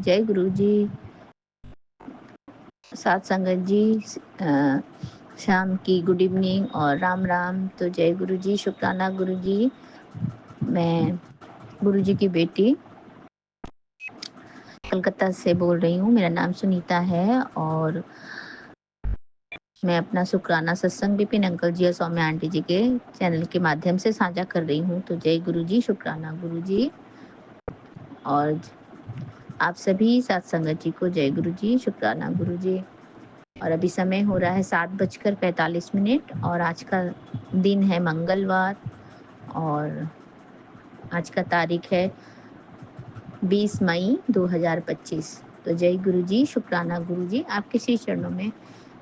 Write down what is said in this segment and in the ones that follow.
जय गुरु जी। साथ संगत जी, शाम की गुड इवनिंग और राम राम। तो जय गुरु जी, शुक्राना गुरु जी। मैं गुरु जी की बेटी कलकत्ता से बोल रही हूँ। मेरा नाम सुनीता है और मैं अपना शुक्राना सत्संग विपिन अंकल जी और सौम्या आंटी जी के चैनल के माध्यम से साझा कर रही हूँ। तो जय गुरु जी, शुक्राना गुरु जी। और आप सभी साथ संगत जी को जय गुरु जी, शुक्राना गुरु जी। और अभी समय हो रहा है 7:45 और आज का दिन है मंगलवार और आज का तारीख है 20 मई 2025। तो जय गुरु जी, शुक्राना गुरु जी। आपके श्री चरणों में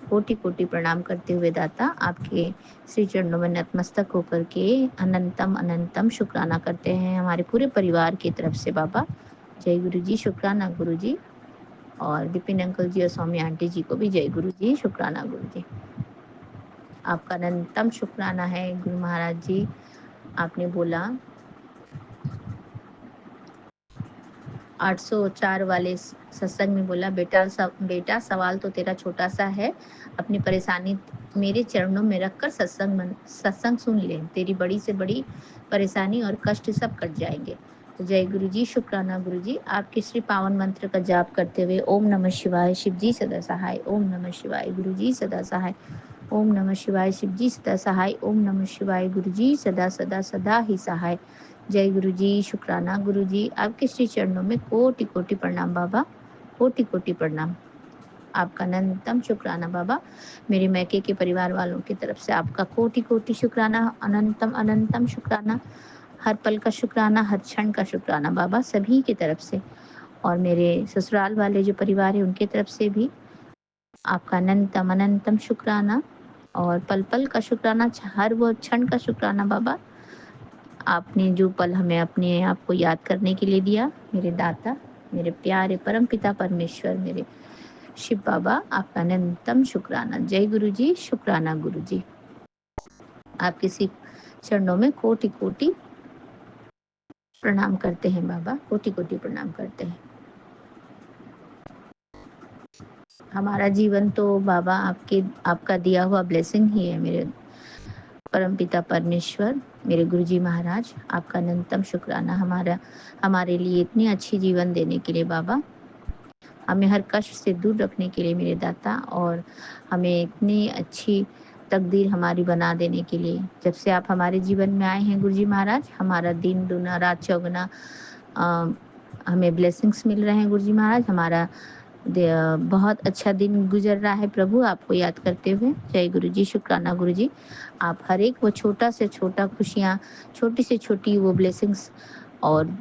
कोटि कोटि प्रणाम करते हुए दाता, आपके श्री चरणों में नतमस्तक होकर के अनंतम अनंतम शुक्राना करते हैं हमारे पूरे परिवार की तरफ से बाबा। जय गुरु जी, शुक्राना गुरु जी। और विपिन अंकल जी और सौम्या आंटी जी को भी जय गुरु जी, शुक्राना गुरु जी। आपका अनंतम शुक्राना है गुरु महाराज जी। आपने बोला 804 वाले सत्संग में बोला, बेटा सवाल तो तेरा छोटा सा है, अपनी परेशानी मेरे चरणों में रखकर सत्संग सुन ले, तेरी बड़ी से बड़ी परेशानी और कष्ट सब कट जाएंगे। तो जय गुरु जी, शुक्राना गुरु जी। आपके श्री पावन मंत्र का जाप करते हुए ओम नमः शिवाय, शिव जी सदा सहाय, ओम नमः शिवाय, गुरु जी सदा सहाय, ओम नमः शिवाय, शिव जी सदा सहाय, ओम नमः शिवाय, गुरु जी सदा सदा सदा ही सहाय। जय गुरु जी, शुक्राना गुरु जी। आपके श्री चरणों में कोटि कोटि प्रणाम बाबा, कोटि कोटि प्रणाम। आपका अनंतम शुक्राना बाबा। मेरे मैके के परिवार वालों की तरफ से आपका कोटि कोटि शुक्राना, अनंतम अनंतम शुक्राना। हर पल का शुक्राना, हर क्षण का शुक्राना बाबा, सभी की तरफ से। और मेरे ससुराल वाले जो परिवार है उनके तरफ से भी आपका अनंतम अनंतम शुक्राना और पल पल का शुक्राना, हर वो क्षण का शुक्राना बाबा। आपने जो पल हमें अपने आप को याद करने के लिए दिया, मेरे दाता, मेरे प्यारे परम पिता परमेश्वर, मेरे शिव बाबा, आपका अनंतम शुक्राना। जय गुरु जी, शुक्राना गुरु जी। आप किसी चरणों में कोटि कोटि प्रणाम करते हैं बाबा, कोटि कोटि प्रणाम करते हैं। हमारा जीवन तो बाबा आपका दिया हुआ ब्लेसिंग ही है मेरे परमपिता परमेश्वर, मेरे गुरुजी महाराज। आपका अनंतम शुक्राना हमारे लिए इतनी अच्छी जीवन देने के लिए बाबा, हमें हर कष्ट से दूर रखने के लिए मेरे दाता, और हमें इतनी अच्छी तकदीर हमारी बना देने के लिए। जब से आप हमारे जीवन में आए हैं गुरुजी महाराज, हमारा दिन दुना रात चौगुना हमें ब्लेसिंग्स मिल रहे हैं गुरुजी महाराज। हमारा बहुत अच्छा दिन गुजर रहा है प्रभु, आपको याद करते हुए। जय गुरु जी, शुक्राना गुरु जी। आप हर एक वो छोटा से छोटा खुशियाँ, छोटी से छोटी वो ब्लेसिंग्स और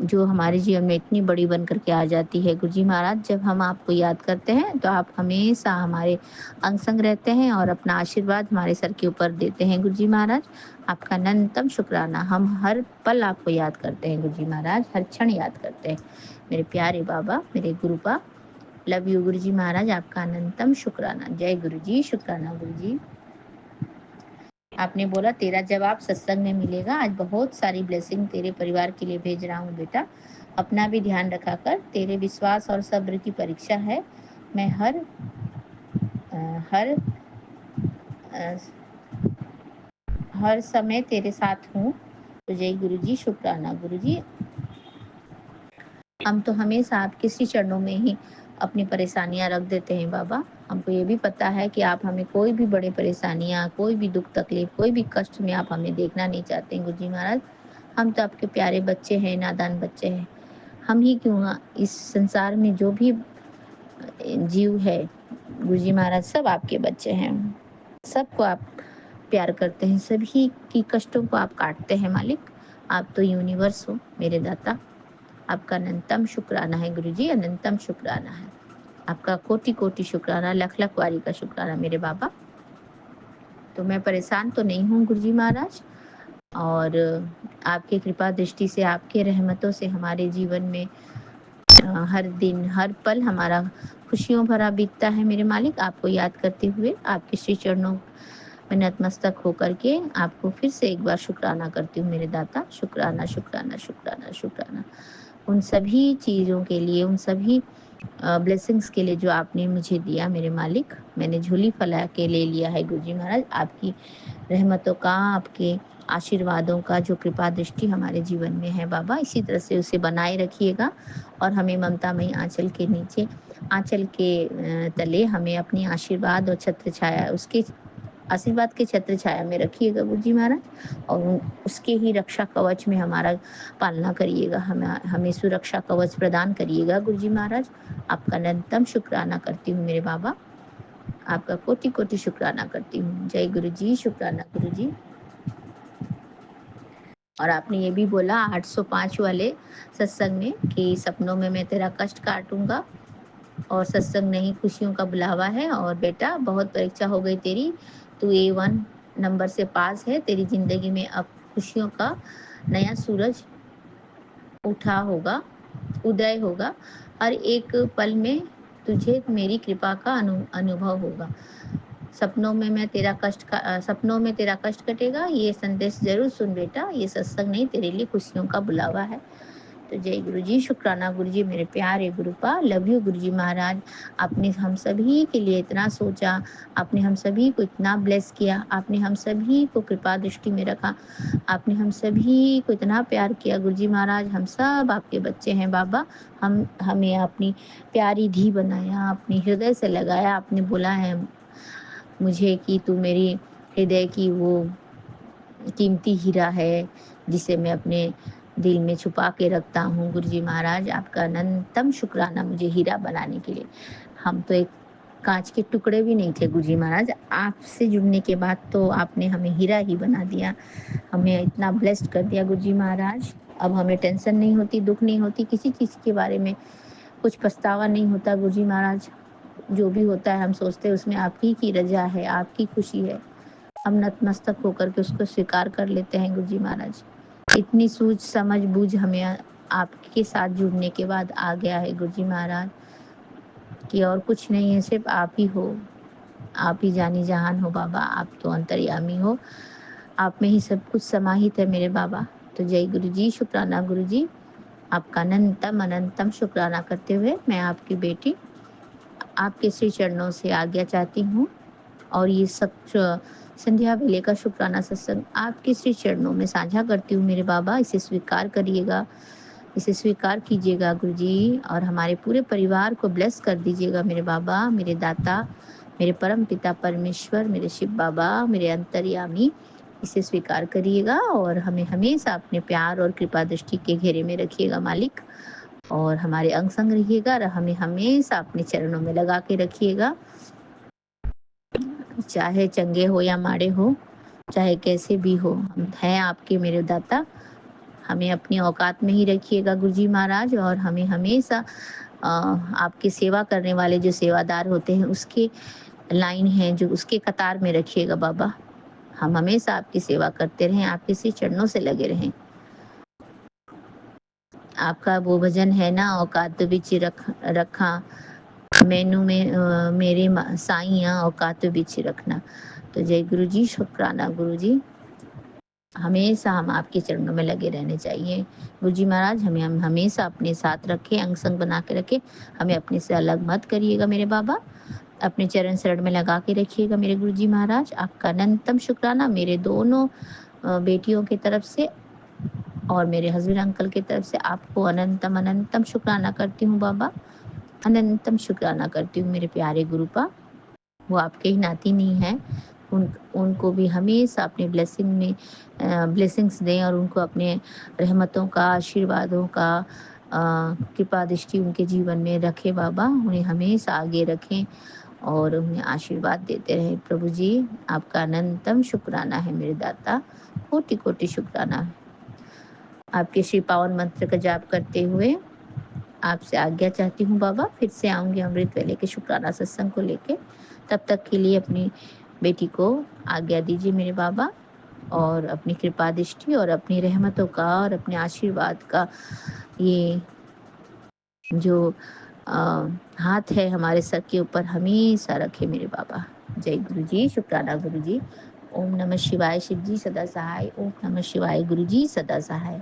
जो हमारे जीवन में इतनी बड़ी बन करके आ जाती है गुरुजी महाराज, जब हम आपको याद करते हैं तो आप हमेशा हमारे अंग संग रहते हैं और अपना आशीर्वाद हमारे सर के ऊपर देते हैं गुरुजी महाराज। आपका अनंतम शुक्राना। हम हर पल आपको याद करते हैं गुरुजी महाराज, हर क्षण याद करते हैं मेरे प्यारे बाबा, मेरे गुरुपा। लव यू गुरुजी महाराज, आपका अनंतम शुक्राना। जय गुरु जी, शुक्राना गुरु जी। आपने बोला तेरा जवाब सत्संग में मिलेगा। आज बहुत सारी ब्लेसिंग तेरे परिवार के लिए भेज रहा हूँ बेटा, अपना भी ध्यान रखा कर। तेरे विश्वास और सब्र की परीक्षा है। मैं हर समय तेरे साथ हूँ। तो जय गुरु जी, शुक्राना गुरु जी। हम तो हमेशा आपके श्री चरणों में ही अपनी परेशानियां रख देते हैं बाबा। हमको ये भी पता है कि आप हमें कोई भी बड़ी परेशानियां, कोई भी दुख तकलीफ, कोई भी कष्ट में आप हमें देखना नहीं चाहते हैं गुरुजी महाराज। हम तो आपके प्यारे बच्चे हैं, नादान बच्चे हैं। हम ही क्यों, इस संसार में जो भी जीव है गुरुजी महाराज, सब आपके बच्चे हैं। सबको आप प्यार करते हैं, सभी की कष्टों को आप काटते हैं मालिक। आप तो यूनिवर्स हो मेरे दाता। आपका अनंतम शुक्राना है गुरुजी, अनंतम शुक्राना है। आपका कोटि कोटि शुक्राना, लख लख वारी का शुक्राना मेरे बाबा। तो मैं परेशान तो नहीं हूँ गुरुजी महाराज, और आपकी कृपा दृष्टि से, आपके रहमतों से हमारे जीवन में हर दिन हर पल हमारा खुशियों भरा बीतता है मेरे मालिक। आपको याद करते हुए आपके श्री चरणों में नतमस्तक होकर के आपको फिर से एक बार शुक्राना करती हूँ मेरे दाता। शुक्राना शुक्राना शुक्राना शुक्राना। उन सभी चीज़ों के लिए, उन सभी ब्लेसिंग्स के लिए जो आपने मुझे दिया मेरे मालिक। मैंने झोली फैला के ले लिया है गुरुजी महाराज, आपकी रहमतों का, आपके आशीर्वादों का जो कृपा दृष्टि हमारे जीवन में है बाबा, इसी तरह से उसे बनाए रखिएगा और हमें ममतामयी आँचल के नीचे, आँचल के तले हमें अपनी आशीर्वाद और छत्र छाया, उसके आशीर्वाद के छत्र छाया में रखिएगा गुरुजी महाराज, और उसके ही रक्षा कवच में हमारा पालना करिएगा, हमें सुरक्षा कवच प्रदान करिएगा गुरुजी महाराज। आपका अनंतम शुक्राना करती हूँ मेरे बाबा, आपका कोटि कोटि शुक्राना करती हूँ। जय गुरु जी, शुक्राना गुरु जी। और आपने ये भी बोला 805 वाले सत्संग में कि सपनों में मैं तेरा कष्ट काटूंगा, और सत्संग नहीं खुशियों का बुलावा है। और बेटा बहुत परीक्षा हो गई तेरी, तू A1 नंबर से पास है, तेरी जिंदगी में अब खुशियों का नया सूरज उठा होगा, उदय होगा। हर एक पल में तुझे मेरी कृपा का अनुभव होगा। सपनों में तेरा कष्ट कटेगा। ये संदेश जरूर सुन बेटा, ये सत्संग नहीं तेरे लिए खुशियों का बुलावा है। तो जय गुरु जी, शुक्राना गुरु जी, मेरे प्यारे गुरुपा, लव यू गुरु जी महाराज। आपने हम सभी के लिए इतना सोचा, आपने हम सभी को इतना ब्लेस किया, आपने हम सभी को कृपा दृष्टि में रखा, आपने हम सभी को इतना प्यार किया गुरु जी महाराज। हम सब आपके बच्चे हैं बाबा, हमें अपनी प्यारी धी बनाया, अपनी हृदय से लगाया। आपने बोला है मुझे कि तू मेरी हृदय की वो कीमती हीरा है, जिसे मैं अपने दिल में छुपा के रखता हूँ। गुरुजी महाराज, आपका अनंतम शुक्राना मुझे हीरा बनाने के लिए। हम तो एक कांच के टुकड़े भी नहीं थे गुरुजी महाराज, आपसे जुड़ने के बाद तो आपने हमें हीरा ही बना दिया, हमें इतना ब्लेस्ड कर दिया गुरुजी महाराज। अब हमें टेंशन नहीं होती, दुख नहीं होती, किसी चीज़ के बारे में कुछ पछतावा नहीं होता गुरुजी महाराज। जो भी होता है हम सोचते हैं उसमें आपकी की रजा है, आपकी खुशी है। हम नतमस्तक होकर के उसको स्वीकार कर लेते हैं गुरुजी महाराज। इतनी सूझ समझ बूझ हमें आपके साथ जुड़ने के बाद आ गया है गुरुजी महाराज, कि और कुछ नहीं है, सिर्फ आप ही हो, आप ही जानी जहान हो बाबा। आप तो अंतर्यामी हो, आप में ही सब कुछ समाहित है मेरे बाबा। तो जय गुरु जी, शुक्राना गुरु जी। आपका अनंतम अनंतम शुक्राना करते हुए मैं आपकी बेटी आपके श्री चरणों से आज्ञा चाहती हूँ, और ये सब संध्या वेले का शुक्राना सत्संग आपके श्री चरणों में साझा करती हूँ मेरे बाबा। इसे स्वीकार करिएगा, इसे स्वीकार कीजिएगा गुरु जी, और हमारे पूरे परिवार को ब्लेस कर दीजिएगा मेरे बाबा, मेरे दाता, मेरे परम पिता परमेश्वर, मेरे शिव बाबा, मेरे अंतर्यामी। इसे स्वीकार करिएगा और हमें हमेशा अपने प्यार और कृपा दृष्टि के घेरे में रखिएगा मालिक, और हमारे अंग संग रहिएगा और हमें हमेशा अपने चरणों में लगा के रखिएगा। चाहे चंगे हो या माड़े हो, चाहे कैसे भी हो, हम हैं आपके मेरे दाता। हमें अपनी औकात में ही रखिएगा गुरुजी महाराज, और हमें हमेशा आपकी सेवा करने वाले जो सेवादार होते हैं उसके लाइन है जो उसके कतार में रखिएगा बाबा। हम हमेशा आपकी सेवा करते रहें, आपके श्री चरणों से लगे रहें। आपका वो भजन है ना, औकात बिच रखा मैनू में मेरे साइया औकात बिच रखना। तो जय गुरु जी, शुक्राना गुरु जी। हमेशा हम आपके चरणों में लगे रहने चाहिए गुरु जी महाराज। हमें हम हमेशा अपने साथ रखें, अंग संग बना के रखें, हमें अपने से अलग मत करिएगा मेरे बाबा। अपने चरण शरण में लगा के रखिएगा मेरे गुरु जी महाराज। आपका अनंतम शुक्राना मेरे दोनों बेटियों की तरफ से और मेरे हस्बैंड अंकल की तरफ से आपको अनंतम अनंतम शुक्राना करती हूँ बाबा। अनंतम शुक्राना करती हूँ मेरे प्यारे गुरुपा। वो आपके ही नाती नहीं है, उनको भी हमेशा अपने ब्लेसिंग में ब्लेसिंग्स दें, और उनको अपने रहमतों का, आशीर्वादों का कृपा दृष्टि उनके जीवन में रखे बाबा। उन्हें हमेशा आगे रखें और उन्हें आशीर्वाद देते रहें प्रभु जी। आपका अनंतम शुक्राना है मेरे दाता, कोटि कोटि शुक्राना है। आपके श्री पावन मंत्र का जाप करते हुए आपसे आज्ञा चाहती हूँ बाबा। फिर से आऊंगी अमृत वेले के शुक्राना सत्संग को लेके। तब तक के लिए अपनी बेटी को आज्ञा दीजिए मेरे बाबा, और अपनी कृपा दृष्टि और अपनी रहमतों का और अपने आशीर्वाद का ये जो हाथ है हमारे सर के ऊपर हमेशा रखे मेरे बाबा। जय गुरु जी, शुक्राना गुरु जी। ओम नमः शिवाय, शिव जी सदा सहाय। ओम नमः शिवाय, गुरु जी सदा सहाय।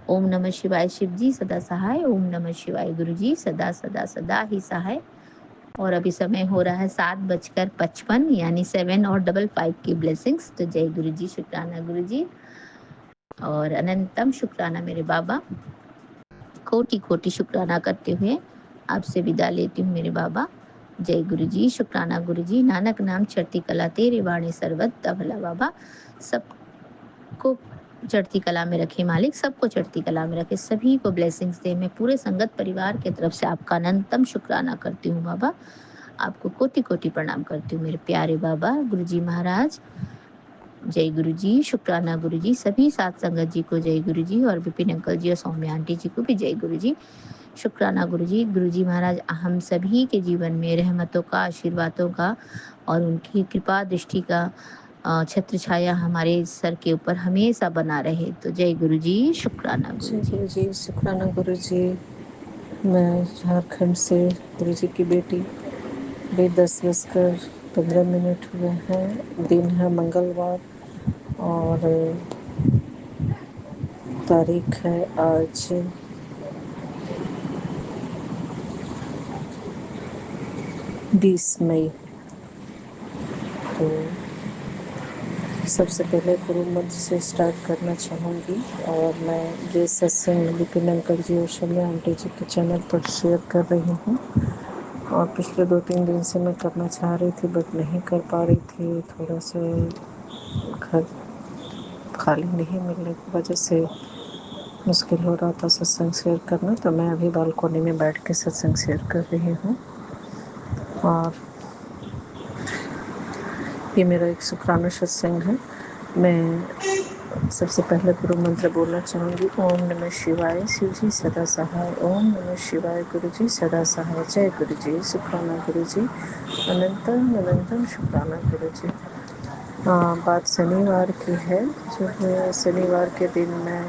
ओम नमः शिवाय शिव जी सदा सहाय, ओम नमः शिवाय गुरु जी सदा सदा सदा ही सहाय। और अभी समय हो रहा है 7:55 यानी 7 और 5 की ब्लेसिंग्स। तो जय गुरु जी, शुक्राना गुरु जी और अनंतम शुक्राना मेरे बाबा। कोटि कोटि शुक्राना करते हुए आपसे विदा लेती हूँ मेरे बाबा। जय गुरु जी, शुक्राना गुरु जी। नानक नाम चढ़ती कला तेरे वाणी सर्वत भला बाबा। सबको चढ़ती कला में रखे मालिक, सबको चढ़ती कला में रखे, सभी को ब्लेसिंग्स दे। मैं पूरे संगत परिवार की तरफ से आपका अनंतम शुक्राना करती हूँ बाबा। आपको कोटि कोटि प्रणाम करती हूँ मेरे प्यारे बाबा गुरु जी महाराज। जय गुरु जी, शुक्राना गुरु जी। सभी साथ संगत जी को जय गुरु जी और विपिन अंकल जी और सौम्या आंटी जी को भी जय गुरु जी, शुक्राना गुरु जी। गुरु जी महाराज हम सभी के जीवन में रहमतों का, आशीर्वादों का और उनकी कृपा दृष्टि का छत्र छाया हमारे सर के ऊपर हमेशा बना रहे। तो जय गुरु जी, शुक्राना गुरु जय जी। गुरु जी, शुक्राना गुरु जी। मैं झारखंड से गुरु जी की बेटी। अभी 10:15 हुए हैं। दिन है मंगलवार और तारीख है आज 20 मई। तो सबसे पहले गुरु मंत्र से स्टार्ट करना चाहूँगी और मैं ये सत्संग विपिन अंकल जी और शम्या आंटी जी के चैनल पर शेयर कर रही हूँ। और पिछले 2-3 दिन से मैं करना चाह रही थी बट नहीं कर पा रही थी। थोड़ा सा घर खाली नहीं मिलने की वजह से मुश्किल हो रहा था सत्संग शेयर करना। तो मैं अभी बालकोनी में बैठ के सत्संग शेयर कर रही हूँ। और ये मेरा एक शुक्राना सत्संग है। मैं सबसे पहले गुरु मंत्र बोलना चाहूँगी। ओम नमः शिवाय शिव जी सदा सहाय, ओम नमः शिवाय गुरु जी सदा सहाय। जय गुरु जी, शुक्राना गुरु जी, अनंतम अनंतम शुक्राना गुरु जी। बात शनिवार की है। जो है शनिवार के दिन मैं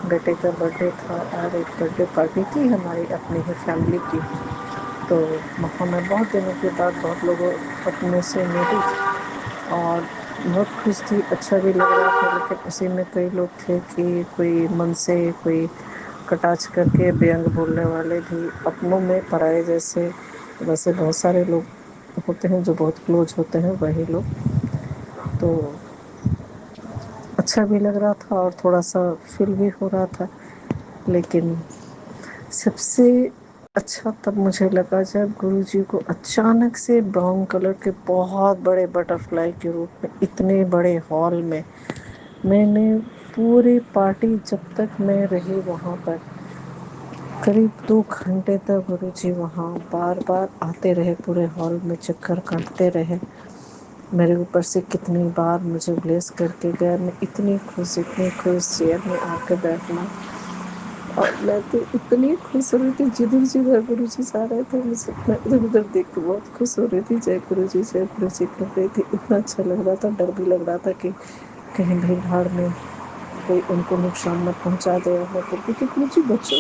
बेटे का बर्थडे था और एक बर्थडे पार्टी थी हमारी अपनी ही फैमिली की। तो वहाँ मैं बहुत दिनों के बाद बहुत लोगों अपने से मिली और बहुत खुश थी। अच्छा भी लग रहा था। लेकिन उसी में कई लोग थे कि कोई मन से कोई कटाक्ष करके व्यंग बोलने वाले भी, अपनों में पराए जैसे। वैसे बहुत सारे लोग होते हैं जो बहुत क्लोज होते हैं, वही लोग। तो अच्छा भी लग रहा था और थोड़ा सा फील भी हो रहा था। लेकिन सबसे अच्छा तब मुझे लगा जब गुरुजी को अचानक से ब्राउन कलर के बहुत बड़े बटरफ्लाई के रूप में इतने बड़े हॉल में, मैंने पूरी पार्टी जब तक मैं रही वहाँ पर करीब 2 घंटे तक गुरुजी वहाँ बार बार आते रहे, पूरे हॉल में चक्कर काटते रहे। मेरे ऊपर से कितनी बार मुझे ब्लेस करके गए। मैं इतनी खुश चेयर में आके बैठना। और मैं तो इतनी खुश हो रही थी, जिधर जिधर गुरु जी जा रहे थे मैं उधर उधर देख के बहुत खुश हो रही थी। जय गुरु जी, जय गुरु जी कर रही थी। इतना अच्छा लग रहा था। डर भी लग रहा था कि कहीं भीड़ भाड़ में कोई उनको नुकसान न पहुंचा दे करके, तो गुरु जी बचो।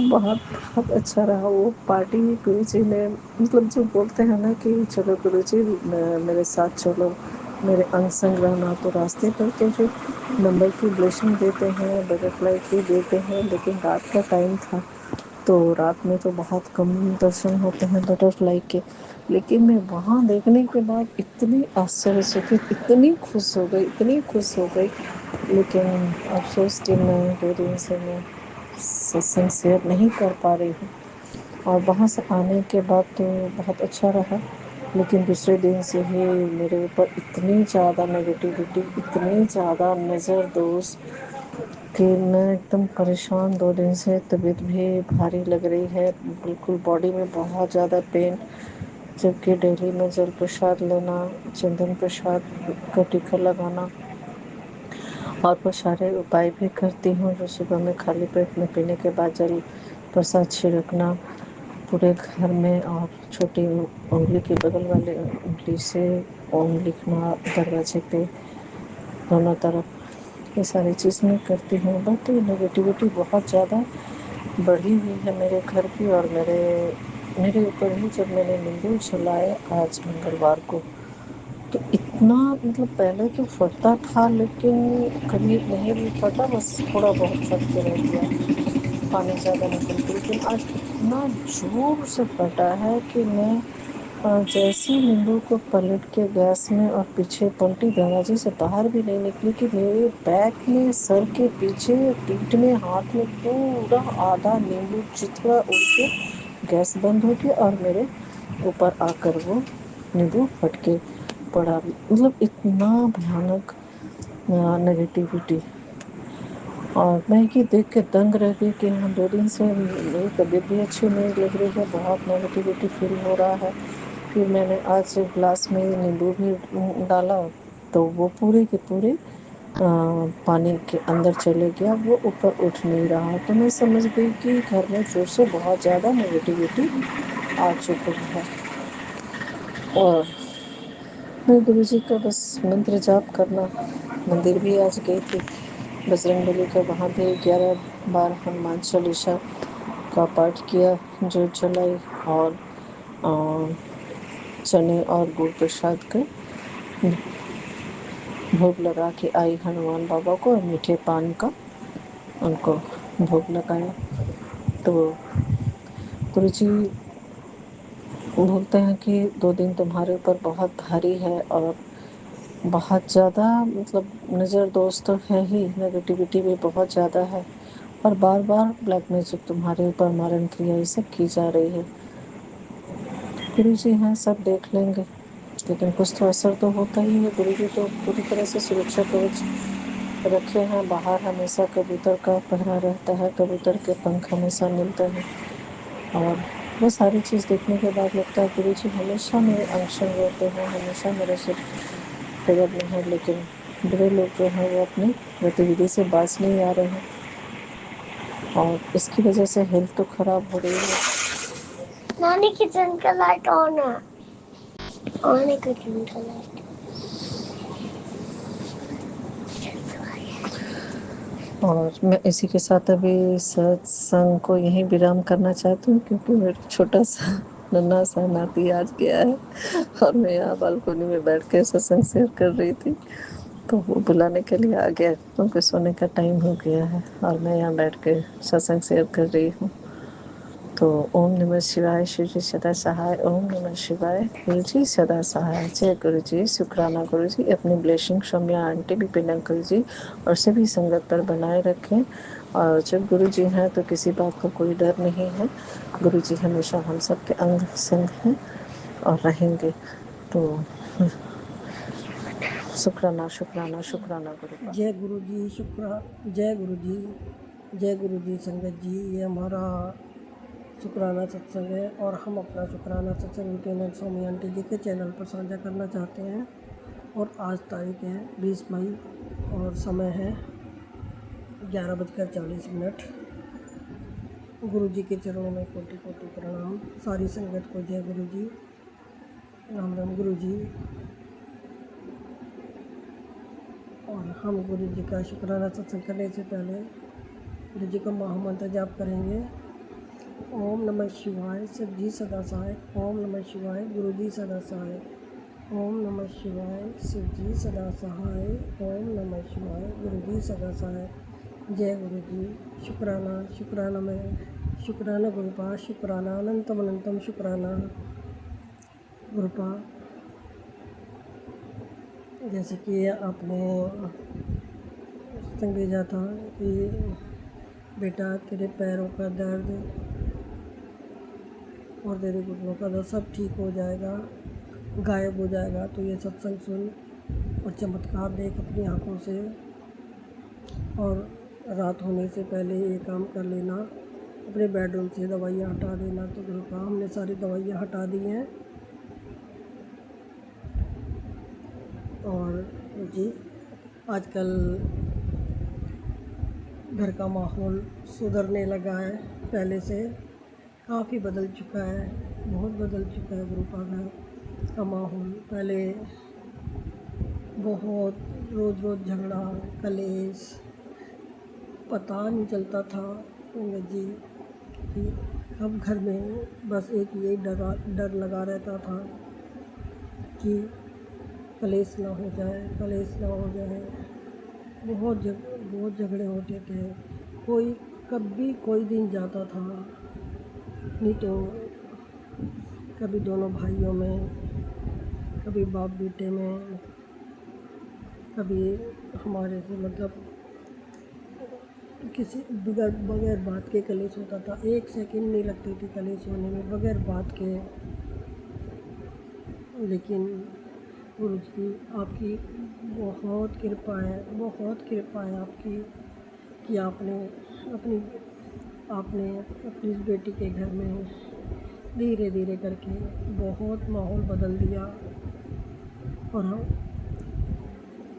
बहुत बहुत अच्छा रहा वो पार्टी। गुरु जी ने मतलब जो बोलते हैं ना कि चलो गुरु जी मेरे साथ चलो, मेरे अंग संग रहना। तो रास्ते पर तो जो नंबर की ब्लेसिंग देते हैं, बटरफ्लाई की देते हैं, लेकिन रात का टाइम था तो रात में तो बहुत कम दर्शन होते हैं बटरफ्लाई के। लेकिन मैं वहाँ देखने के बाद इतनी आश्चर्यचकित, इतनी खुश हो गई, इतनी खुश हो गई। लेकिन अफसोस कि मैं 2 दिन से मैं सत्संग शेयर नहीं कर पा रही हूँ। और वहाँ से आने के बाद तो बहुत अच्छा रहा। लेकिन दूसरे दिन से ही मेरे ऊपर इतनी ज़्यादा नेगेटिविटी, इतनी ज़्यादा नज़र दोष कि मैं एकदम परेशान। 2 दिन से तबीयत भी भारी लग रही है, बिल्कुल बॉडी में बहुत ज़्यादा पेन। जबकि डेली में जल प्रसाद लेना, चंदन प्रसाद का टीका लगाना और बहुत सारे उपाय भी करती हूँ। जो सुबह में खाली पेट में पीने के बाद जल प्रसाद छिड़कना पूरे घर में, और छोटी उंगली के बगल वाले उंगली से ओम लिखना दरवाजे पे दोनों तरफ। ये सारी चीज़ मैं करती हूँ। बट नेगेटिविटी बहुत ज़्यादा बढ़ी हुई है मेरे घर की और मेरे ऊपर ही। जब मैंने नींबू जलाए आज मंगलवार को, तो इतना मतलब पहले तो फटता था लेकिन कभी नहीं भी फटा, बस थोड़ा बहुत फट के रह गया, पानी ज़्यादा निकल के। लेकिन आज इतना जोर से फटा है कि मैं जैसे ही नींबू को पलट के गैस में और पीछे पलटी, दरवाजे से बाहर भी नहीं निकली कि मेरे बैक में, सर के पीछे, पीठ में, हाथ में पूरा आधा नींबू चिथड़ा उड़ के गैस बंद हो गया और मेरे ऊपर आकर वो नींबू फट के पड़ा। मतलब इतना भयानक नेगेटिविटी। और मैं ये देख के दंग रह गई कि हाँ 2 दिन से मेरी तबीयत भी अच्छी नहीं लग रही है, बहुत नेगेटिविटी फील हो रहा है। फिर मैंने आज गिलास में नींबू भी डाला तो वो पूरे के पूरे पानी के अंदर चले गया, वो ऊपर उठ नहीं रहा। तो मैं समझ गई कि घर में फिर से बहुत ज़्यादा नेगेटिविटी आ चुकी है। और मैं गुरु जी का बस मंत्र जाप करना, मंदिर भी आज गई थी बजरंगबली का, वहाँ भी 11 बार हनुमान चालीसा का पाठ किया, जोत जलाई और चने और गुड़ प्रसाद का भोग लगा के आई हनुमान बाबा को, और मीठे पान का उनको भोग लगाया। तो गुरु जी बोलते हैं कि 2 दिन तुम्हारे ऊपर बहुत भारी है और बहुत ज़्यादा मतलब नज़र दोस्त तो है ही, नेगेटिविटी भी बहुत ज़्यादा है और बार बार ब्लैक मैजिक तुम्हारे ऊपर, मारण क्रिया ये सब की जा रही है। गुरु जी हैं, सब देख लेंगे, लेकिन कुछ तो असर तो होता ही है। गुरु जी तो पूरी तरह से सुरक्षा कवच रखे हैं, बाहर हमेशा कबूतर का पहरा रहता है, कबूतर के पंख हमेशा मिलते हैं। और वो सारी चीज़ देखने के बाद लगता है गुरु जी हमेशा मेरे अंग संग रहते हैं, हमेशा मेरे से खबर में है। लेकिन बुरे लोग जो हैं वो अपनी गतिविधि से बाज नहीं आ रहे हैं और इसकी वजह से हेल्थ तो खराब हो रही है। नानी किचन का लाइट ऑन है, ऑन है किचन का लाइट। और मैं इसी के साथ अभी सत्संग को यहीं विराम करना चाहती हूँ, क्योंकि मेरा छोटा सा नन्हा सा नाती आज गया है और मैं यहाँ बालकोनी में बैठ के सत्संग शेयर कर रही थी, तो वो बुलाने के लिए आ गया क्योंकि सोने का टाइम हो गया है और मैं यहाँ बैठ के सत्संग शेयर कर रही हूँ। तो ओम नमः शिवाय, शिव जी सदा सहाय। ओम नमः शिवाय, गुरु जी सदा सहाय। जय गुरु जी, शुक्राना गुरु जी। अपनी blessing Saumya aunty, Vipin uncle ji और सभी संगत पर बनाए रखें। और जब गुरु जी हैं तो किसी बात का कोई डर नहीं है, गुरु जी हमेशा हम सबके अंग संग हैं और रहेंगे। तो शुक्राना शुक्राना शुक्राना गुरु का। जय गुरु जी, जय गुरु जी, जय गुरु जी। संगत जी, ये हमारा शुक्राना सत्संग है और हम अपना शुक्राना सत्संग विपिन स्वामी आंटी जी के चैनल पर साझा करना चाहते हैं। और आज तारीख है 20 मई और समय है 11:40। गुरु जी के चरणों में कोटि कोटि प्रणाम। सारी संगत को जय गुरु जी, राम राम गुरु जी। और हम गुरु जी का शुक्राना सत्संग करने से पहले गुरु जी का महामंत्र जाप करेंगे। ओम नमः शिवाय, शिव जी सदा सहाय। ओम नमः शिवाय, गुरु जी सदा सहाय। ओम नमः शिवाय, शिव जी सदा सहाय। ओम नमः शिवाय, गुरु जी सदा सहाय। जय गुरु जी। शुक्राना शुक्राना में शुक्राना गुरुपा, शुक्राना अनंतम अनंतम शुक्राना गुरुपा। जैसे कि आपने संग भेजा था कि बेटा तेरे पैरों का दर्द और तेरे घुटनों का दर्द सब ठीक हो जाएगा, गायब हो जाएगा। तो ये सत्संग सुन और चमत्कार देख अपनी आँखों से, और रात होने से पहले ये काम कर लेना, अपने बेडरूम से दवाइयाँ हटा देना। तो गुरुपा हमने सारी दवाइयाँ हटा दी हैं। और जी आजकल घर का माहौल सुधरने लगा है, पहले से काफ़ी बदल चुका है, बहुत बदल चुका है गुरुपा घर का माहौल। पहले बहुत रोज़ रोज़ झगड़ा कलेश, पता नहीं चलता था पंडित जी कि अब घर में बस एक यही डर लगा रहता था कि कलेश ना हो जाए, कलेश ना हो जाए। बहुत झगड़े होते थे। कोई कभी कोई दिन जाता था नहीं तो कभी दोनों भाइयों में, कभी बाप बेटे में, कभी हमारे से मतलब किसी बगैर बगैर बात के कलेश होता था। एक सेकंड नहीं लगती थी कलेश होने में बगैर बात के। लेकिन गुरु जी आपकी बहुत कृपा है आपकी कि आपने अपनी इस बेटी के घर में धीरे धीरे करके बहुत माहौल बदल दिया।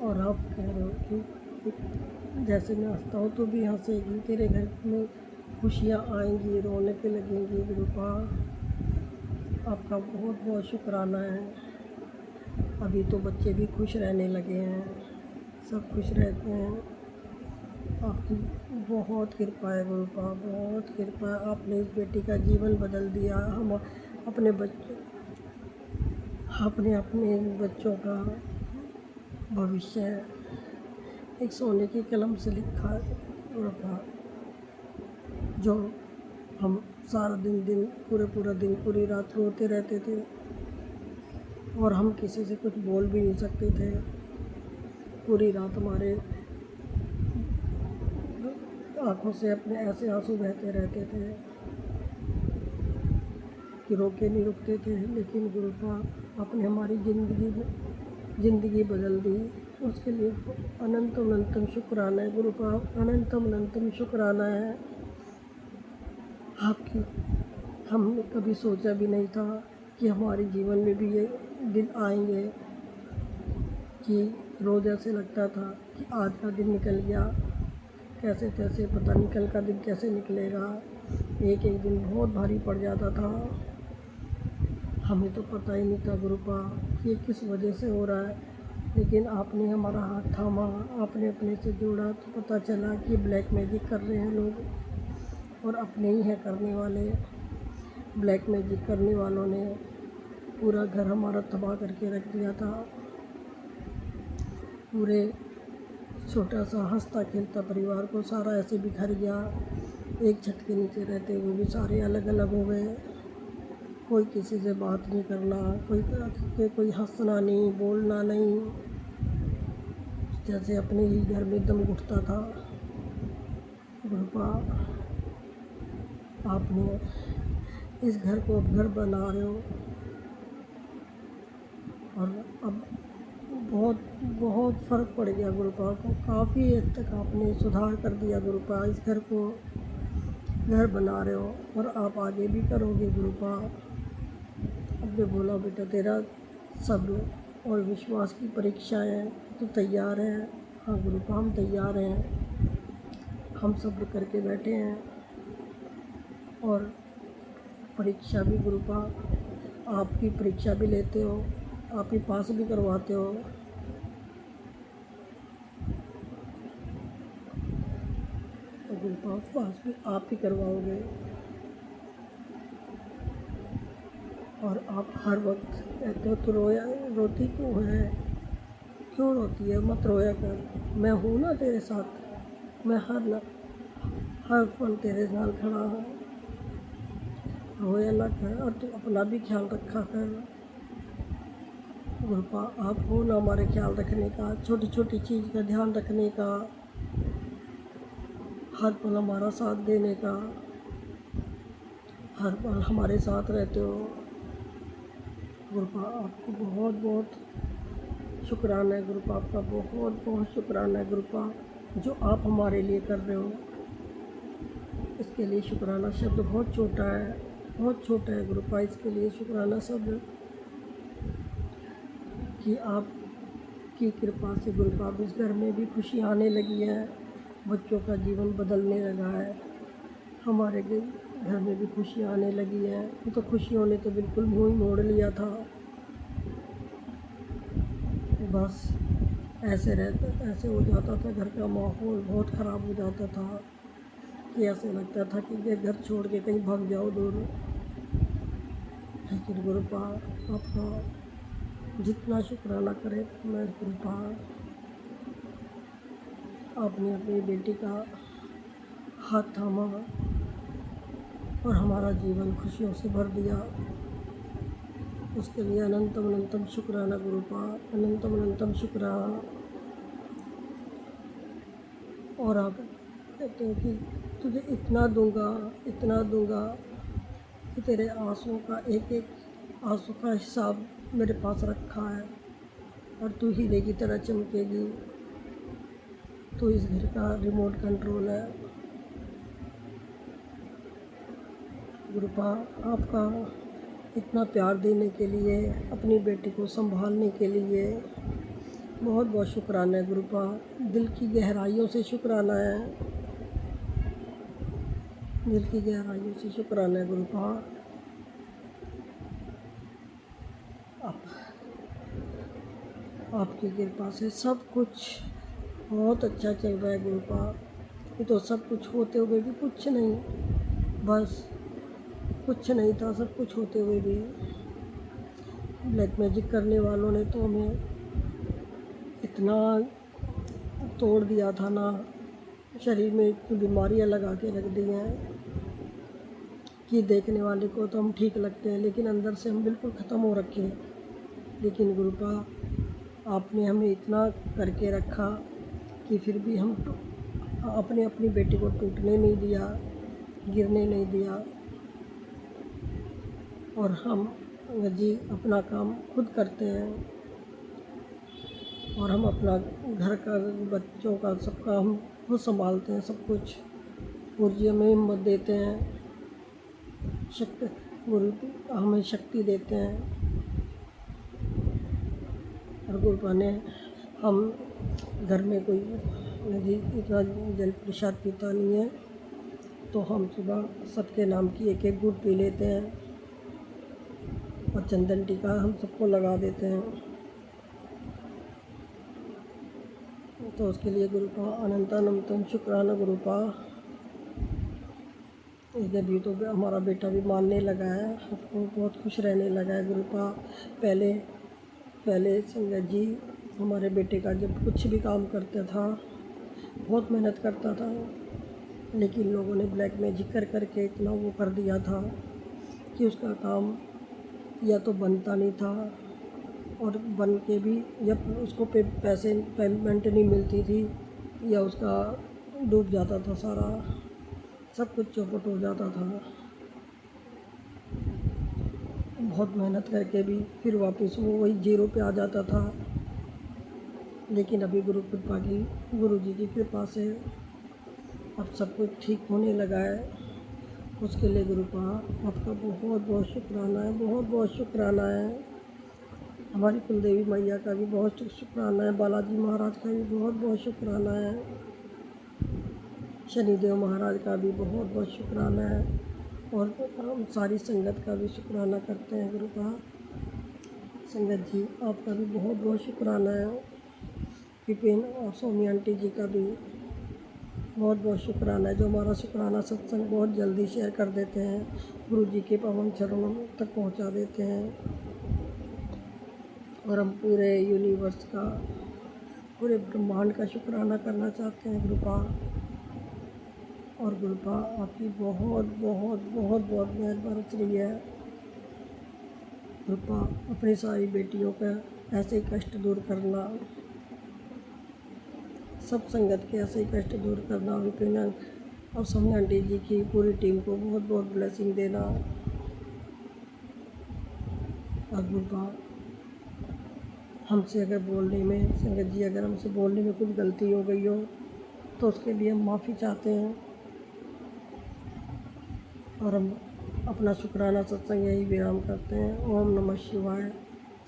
और आप कह रहे हो कि जैसे मैं हंसता हूँ तो भी हंसेगी, तेरे घर में खुशियाँ आएंगी, रौनकें लगेंगी। कृपा आपका बहुत बहुत शुक्राना है। अभी तो बच्चे भी खुश रहने लगे हैं, सब खुश रहते हैं। आपकी बहुत कृपा है गुरुपा, बहुत कृपा है। आपने इस बेटी का जीवन बदल दिया। हम अपने अपने बच्चों का भविष्य एक सोने की कलम से लिखा है गुरुपा। जो हम सारा दिन पूरा दिन पूरी रात रोते रहते थे और हम किसी से कुछ बोल भी नहीं सकते थे। पूरी रात हमारे आँखों से अपने ऐसे आंसू बहते रहते थे कि रोके नहीं रुकते थे। लेकिन गुरुपा आपने हमारी ज़िंदगी बदल दी, उसके लिए अनंतम शुक्राना है गुरुपा। अनंतम शुक्राना है आपकी। हमने कभी सोचा भी नहीं था कि हमारे जीवन में भी ये दिन आएंगे कि रोज़ ऐसे लगता था कि आज का दिन निकल गया, कैसे कैसे पता नहीं कल का दिन कैसे निकलेगा। एक दिन बहुत भारी पड़ जाता था। हमें तो पता ही नहीं था गुरुपा ये किस वजह से हो रहा है। लेकिन आपने हमारा हाथ थामा, आपने अपने से जोड़ा तो पता चला कि ब्लैक मैजिक कर रहे हैं लोग और अपने ही हैं करने वाले। ब्लैक मैजिक करने वालों ने पूरा घर हमारा तबाह करके रख दिया था। पूरे छोटा सा हंसता खेलता परिवार को सारा ऐसे बिखर गया। एक छत के नीचे रहते हुए भी सारे अलग अलग हो गए। कोई किसी से बात नहीं करना, कोई हंसना नहीं, बोलना नहीं, जैसे अपने ही घर में दम घुटता था। गुरुपा आपने इस घर को अब घर बना रहे हो और अब बहुत फ़र्क पड़ गया गुरुपा को। काफ़ी हद तक आपने सुधार कर दिया गुरुपा। इस घर को घर बना रहे हो और आप आगे भी करोगे गुरुपा। आपने बोला बेटा तेरा सब्र और विश्वास की परीक्षा है, तो तैयार है। हाँ गुरुपा हम तैयार हैं, हम सब्र करके बैठे हैं और परीक्षा भी गुरुपा आपकी परीक्षा भी लेते हो, आप ही पास भी करवाते हो। और गुरुपा पास भी आप ही करवाओगे। और आप हर वक्त कहते हो तो रोती क्यों है, क्यों रोती है, मत रोया कर, मैं हूँ ना तेरे साथ, मैं हर पल तेरे साथ खड़ा हूँ। रोया ना कर और तू अपना भी ख्याल रखा कर। गुरुपा आप हो ना हमारे ख्याल रखने का, छोटी छोटी चीज़ का ध्यान रखने का, हर पल हमारा साथ देने का, हर पल हमारे साथ रहते हो। गुरुपा आपकी बहुत बहुत शुक्राना है गुरुपा, आपका बहुत बहुत शुक्राना है गुरुपा जो आप हमारे लिए कर रहे हो। इसके लिए शुक्राना शब्द बहुत छोटा है गुरुपा। इसके लिए शुक्राना शब्द कि आपकी कृपा से गुरुपा अब इस घर में भी खुशी आने लगी है, बच्चों का जीवन बदलने लगा है, हमारे घर में भी खुशी आने लगी है। ये तो खुशियों ने तो बिल्कुल मुँह ही मोड़ लिया था। बस ऐसे हो जाता था, घर का माहौल बहुत ख़राब हो जाता था कि ऐसे लगता था कि ये घर छोड़ के कहीं भाग जाओ दूर। लेकिन गुरुपा आपका जितना शुक्राना करे मैं कृपा। आपने अपनी बेटी का हाथ थामा और हमारा जीवन खुशियों से भर दिया, उसके लिए अनंतम अनंतम शुक्राना गुरुपा, अनंतम अनंतम शुक्राना। और आप कहते हो कि तुझे इतना दूंगा कि तेरे आंसुओं का एक एक आंसू का हिसाब मेरे पास रखा है, और तू हीरे की तरह चमकेगी। तू इस घर का रिमोट कंट्रोल है गुरुपा। आपका इतना प्यार देने के लिए, अपनी बेटी को संभालने के लिए बहुत बहुत शुक्राना है गुरुपा। दिल की गहराइयों से शुक्राना है, दिल की गहराइयों से शुक्राना है गुरुपा। आप आपकी कृपा से सब कुछ बहुत अच्छा चल रहा है गुरुपा। ये तो सब कुछ होते हुए भी कुछ नहीं, बस कुछ नहीं था, सब कुछ होते हुए भी ब्लैक मैजिक करने वालों ने तो हमें इतना तोड़ दिया था ना, शरीर में इतनी बीमारियां लगा के रख दी हैं कि देखने वाले को तो हम ठीक लगते हैं, लेकिन अंदर से हम बिल्कुल ख़त्म हो रखे हैं। लेकिन गुरुपा आपने हमें इतना करके रखा कि फिर भी हम अपने अपनी बेटी को टूटने नहीं दिया, गिरने नहीं दिया। और हम जी अपना काम खुद करते हैं, और हम अपना घर का, बच्चों का, सबका हम खुद संभालते हैं सब कुछ। गुरु जी हमें हिम्मत देते हैं, शक्ति, गुरु हमें शक्ति देते हैं। और गुरुपा ने हम घर में कोई जी इतना जल प्रसाद पीता नहीं है, तो हम सुबह सबके नाम की एक एक गुड़ पी लेते हैं, और चंदन टीका हम सबको लगा देते हैं। तो उसके लिए गुरुपा अनंत अनंतम शुक्राना गुरुपा। ये भी तो हमारा बेटा भी मानने लगा है, हमको बहुत खुश रहने लगा है गुरुपा। पहले पहले संगत जी हमारे बेटे का जब कुछ भी काम करता था, बहुत मेहनत करता था, लेकिन लोगों ने ब्लैक मैजिक कर करके इतना वो कर दिया था कि उसका काम या तो बनता नहीं था, और बन के भी या उसको पैसे पेमेंट नहीं मिलती थी, या उसका डूब जाता था सारा, सब कुछ चौपट हो जाता था। बहुत मेहनत करके भी फिर वापस वो वही जीरो पे आ जाता था। लेकिन अभी गुरु कृपा की, गुरु जी की कृपा से अब सब कुछ ठीक होने लगा है। उसके लिए गुरुपा आपका बहुत बहुत शुक्राना है, बहुत बहुत शुक्राना है। हमारी कुलदेवी मैया का भी बहुत शुक्राना है, बालाजी महाराज का भी बहुत बहुत शुक्राना है, शनिदेव महाराज का भी बहुत बहुत शुक्राना है, और हम सारी संगत का भी शुक्राना करते हैं गुरुपा। संगत जी आपका भी बहुत बहुत शुक्राना है। विपिन और सोमी आंटी जी का भी बहुत बहुत शुक्राना है, जो हमारा शुक्राना सत्संग बहुत जल्दी शेयर कर देते हैं, गुरु जी के पावन चरणों तक पहुंचा देते हैं। और हम पूरे यूनिवर्स का, पूरे ब्रह्मांड का शुक्राना करना चाहते हैं गुरुपा। और गुरुपा आपकी बहुत बहुत बहुत बहुत मेहर बरस रही है गुरुपा। अपनी सारी बेटियों का ऐसे ही कष्ट दूर करना, सब संगत के ऐसे ही कष्ट दूर करना। विपिन और सोमी आंटी जी की पूरी टीम को बहुत बहुत ब्लेसिंग देना। और गुरुपा हमसे अगर बोलने में, संगत जी अगर हमसे बोलने में कुछ गलती हो गई हो तो उसके लिए हम माफ़ी चाहते हैं। और हम अपना शुक्राना सत्संग यही विराम करते हैं। ओम नमः शिवाय।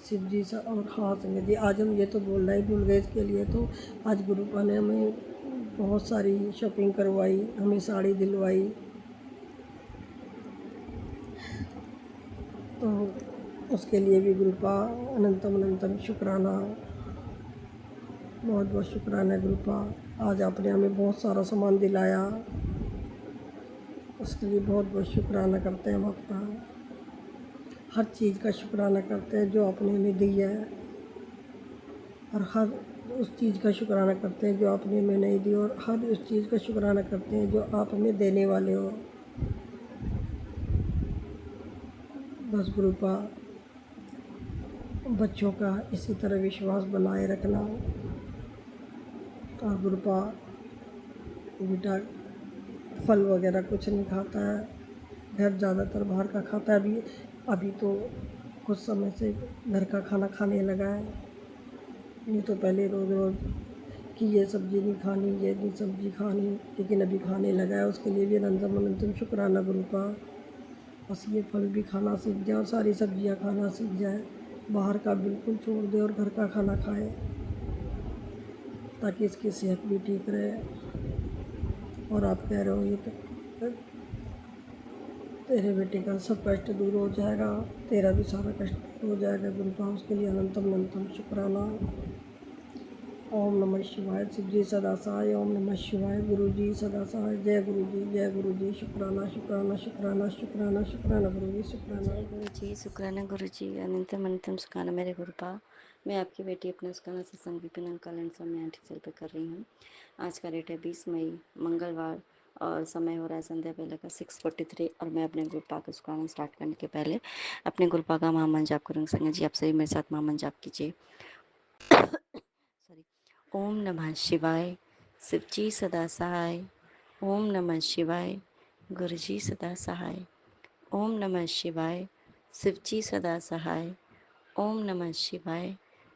शिव जी सा। और हाँ संगत जी, आज हम ये तो बोलना ही भूल गए, इसके लिए तो आज गुरुपा ने हमें बहुत सारी शॉपिंग करवाई, हमें साड़ी दिलवाई, तो उसके लिए भी गुरुपा अनंतम अनंतम शुक्राना, बहुत बहुत शुक्राना गुरुपा। आज आपने हमें बहुत सारा सामान दिलाया, उसके लिए बहुत बहुत शुक्राना करते हैं हम आपका। हर चीज़ का शुक्राना करते हैं जो आपने हमें दी है, और हर उस चीज़ का शुक्राना करते हैं जो आपने हमें नहीं दी, और हर उस चीज़ का शुक्राना करते हैं जो आप हमें देने वाले हो। बस गुरुपा बच्चों का इसी तरह विश्वास बनाए रखना। और गुरुपा बेटा फल वगैरह कुछ नहीं खाता है, घर ज़्यादातर बाहर का खाता है। अभी तो कुछ समय से घर का खाना खाने लगा है, नहीं तो पहले रोज़ रोज़ कि ये सब्ज़ी नहीं खानी, ये नहीं सब्ज़ी खानी, लेकिन अभी खाने लगा है। उसके लिए भी अनंतम अनंतम शुक्राना गुरुपा। बस ये फल भी खाना सीख जाए और सारी सब्जियां खाना सीख जाए, बाहर का बिल्कुल छोड़ दे और घर का खाना खाए, ताकि इसकी सेहत भी ठीक रहे। और आप कह रहे हो ये तो तेरे बेटे का सब कष्ट दूर हो जाएगा, तेरा भी सारा कष्ट दूर हो जाएगा गुरुपा। उसके लिए अनंतम अनंतम शुक्राना। ओम नमः शिवाय। शिव जी सदा सहाय। ओम नमः शिवाय। गुरु जी सदा सहाय। जय गुरु जी, जय गुरु जी। शुक्राना शुक्राना शुक्राना शुक्राना शुक्राना गुरु जी, शुक्राना। जय गुरु जी, शुक्राना गुरु जी, अनंतम अनंतम सुखाना मेरे गुरुपा। मैं आपकी बेटी अपना सुखाना सत्संग विपिन अंकल एंड समय आंटी सेल पे कर रही हूँ। आज का डेट है 20 मई मंगलवार और समय हो रहा है संध्या पहले का 6:43। और मैं अपने गुरुपा का सुखाना स्टार्ट करने के पहले अपने गुरुपा का महामंत्र जाप करूँगी। संगत जी आप सभी मेरे साथ महामंत्र जाप कीजिए। सॉरी। ओम नमः शिवाय। शिव जी सदा सहाय। ओम नमः शिवाय। गुरु जी सदा सहाय। ओम नमः शिवाय। शिव जी सदा सहाय। ओम नमः शिवाय।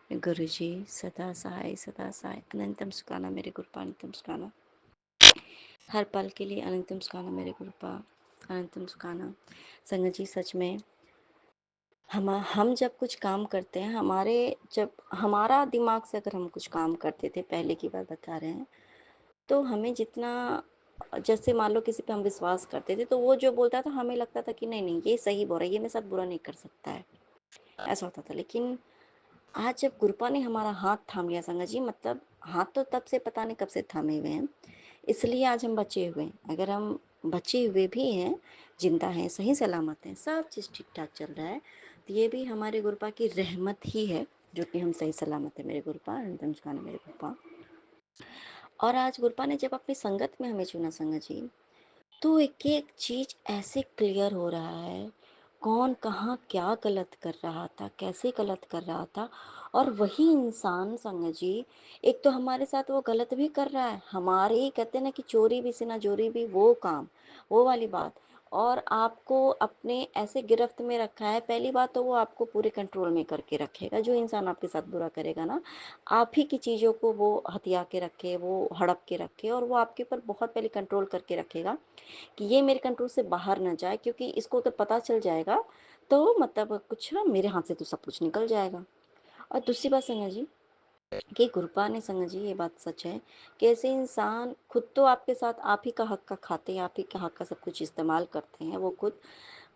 गुरु जी सदा सहाय सदा सहाय। अनंतम सुखाना मेरे गुरुपा, अनंतम सुखाना हर पल के लिए, अनंतम सुखाना मेरे गुरुपा, अनंतम सुखाना। संगत जी सच में हम जब कुछ काम करते हैं, जब हमारा दिमाग से अगर हम कुछ काम करते थे, पहले की बात बता रहे हैं, तो हमें जितना, जैसे मान लो किसी पे हम विश्वास करते थे तो वो जो बोलता था हमें लगता था कि नहीं नहीं ये सही बोल रहा है, ये मेरे साथ बुरा नहीं कर सकता है, ऐसा होता था। लेकिन आज जब गुरुपा ने हमारा हाथ थाम लिया संगत जी, मतलब हाथ तो तब से पता नहीं कब से थामे हुए हैं, इसलिए आज हम बचे हुए हैं। अगर हम बचे हुए भी हैं, जिंदा हैं, सही सलामत हैं, सब चीज़ ठीक ठाक चल रहा है, तो ये भी हमारे गुरुपा की रहमत ही है जो कि हम सही सलामत है मेरे गुरुपा, अनंतम सुखाना मेरे गुरुपा। और आज गुरुपा ने जब अपनी संगत में हमें चुना संगत जी, तो एक एक चीज ऐसे क्लियर हो रहा है, कौन कहाँ क्या गलत कर रहा था, कैसे गलत कर रहा था। और वही इंसान संगत जी एक तो हमारे साथ वो गलत भी कर रहा है, हमारे ही कहते हैं ना कि चोरी भी सिना चोरी भी, वो काम, वो वाली बात। और आपको अपने ऐसे गिरफ्त में रखा है। पहली बात तो वो आपको पूरे कंट्रोल में करके रखेगा, जो इंसान आपके साथ बुरा करेगा ना, आप ही की चीज़ों को वो हथिया के रखे, वो हड़प के रखे, और वो आपके ऊपर बहुत पहले कंट्रोल करके रखेगा कि ये मेरे कंट्रोल से बाहर ना जाए, क्योंकि इसको अगर पता चल जाएगा तो मतलब कुछ ना, मेरे हाथ से तो सब कुछ निकल जाएगा। और दूसरी बात संगत जी कि गुरुपा ने संगत जी, ये बात सच है कि ऐसे इंसान खुद तो आपके साथ आप ही का हक का खाते हैं, आप ही का हक का सब कुछ इस्तेमाल करते हैं वो खुद,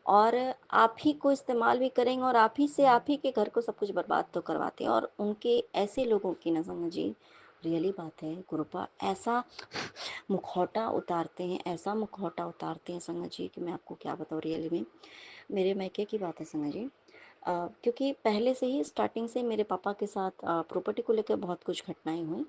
और आप ही को इस्तेमाल भी करेंगे, और आप ही से आप ही के घर को सब कुछ बर्बाद तो करवाते हैं। और उनके ऐसे लोगों की ना संगत जी, रियली बात है, गुरुपा ऐसा मुखौटा उतारते हैं, ऐसा मुखौटा उतारते हैं संगत जी कि मैं आपको क्या बताऊँ। रियली में मेरे मायके की बात है संगत जी, क्योंकि पहले से ही स्टार्टिंग से मेरे पापा के साथ प्रॉपर्टी को लेकर बहुत कुछ घटनाएं हुई।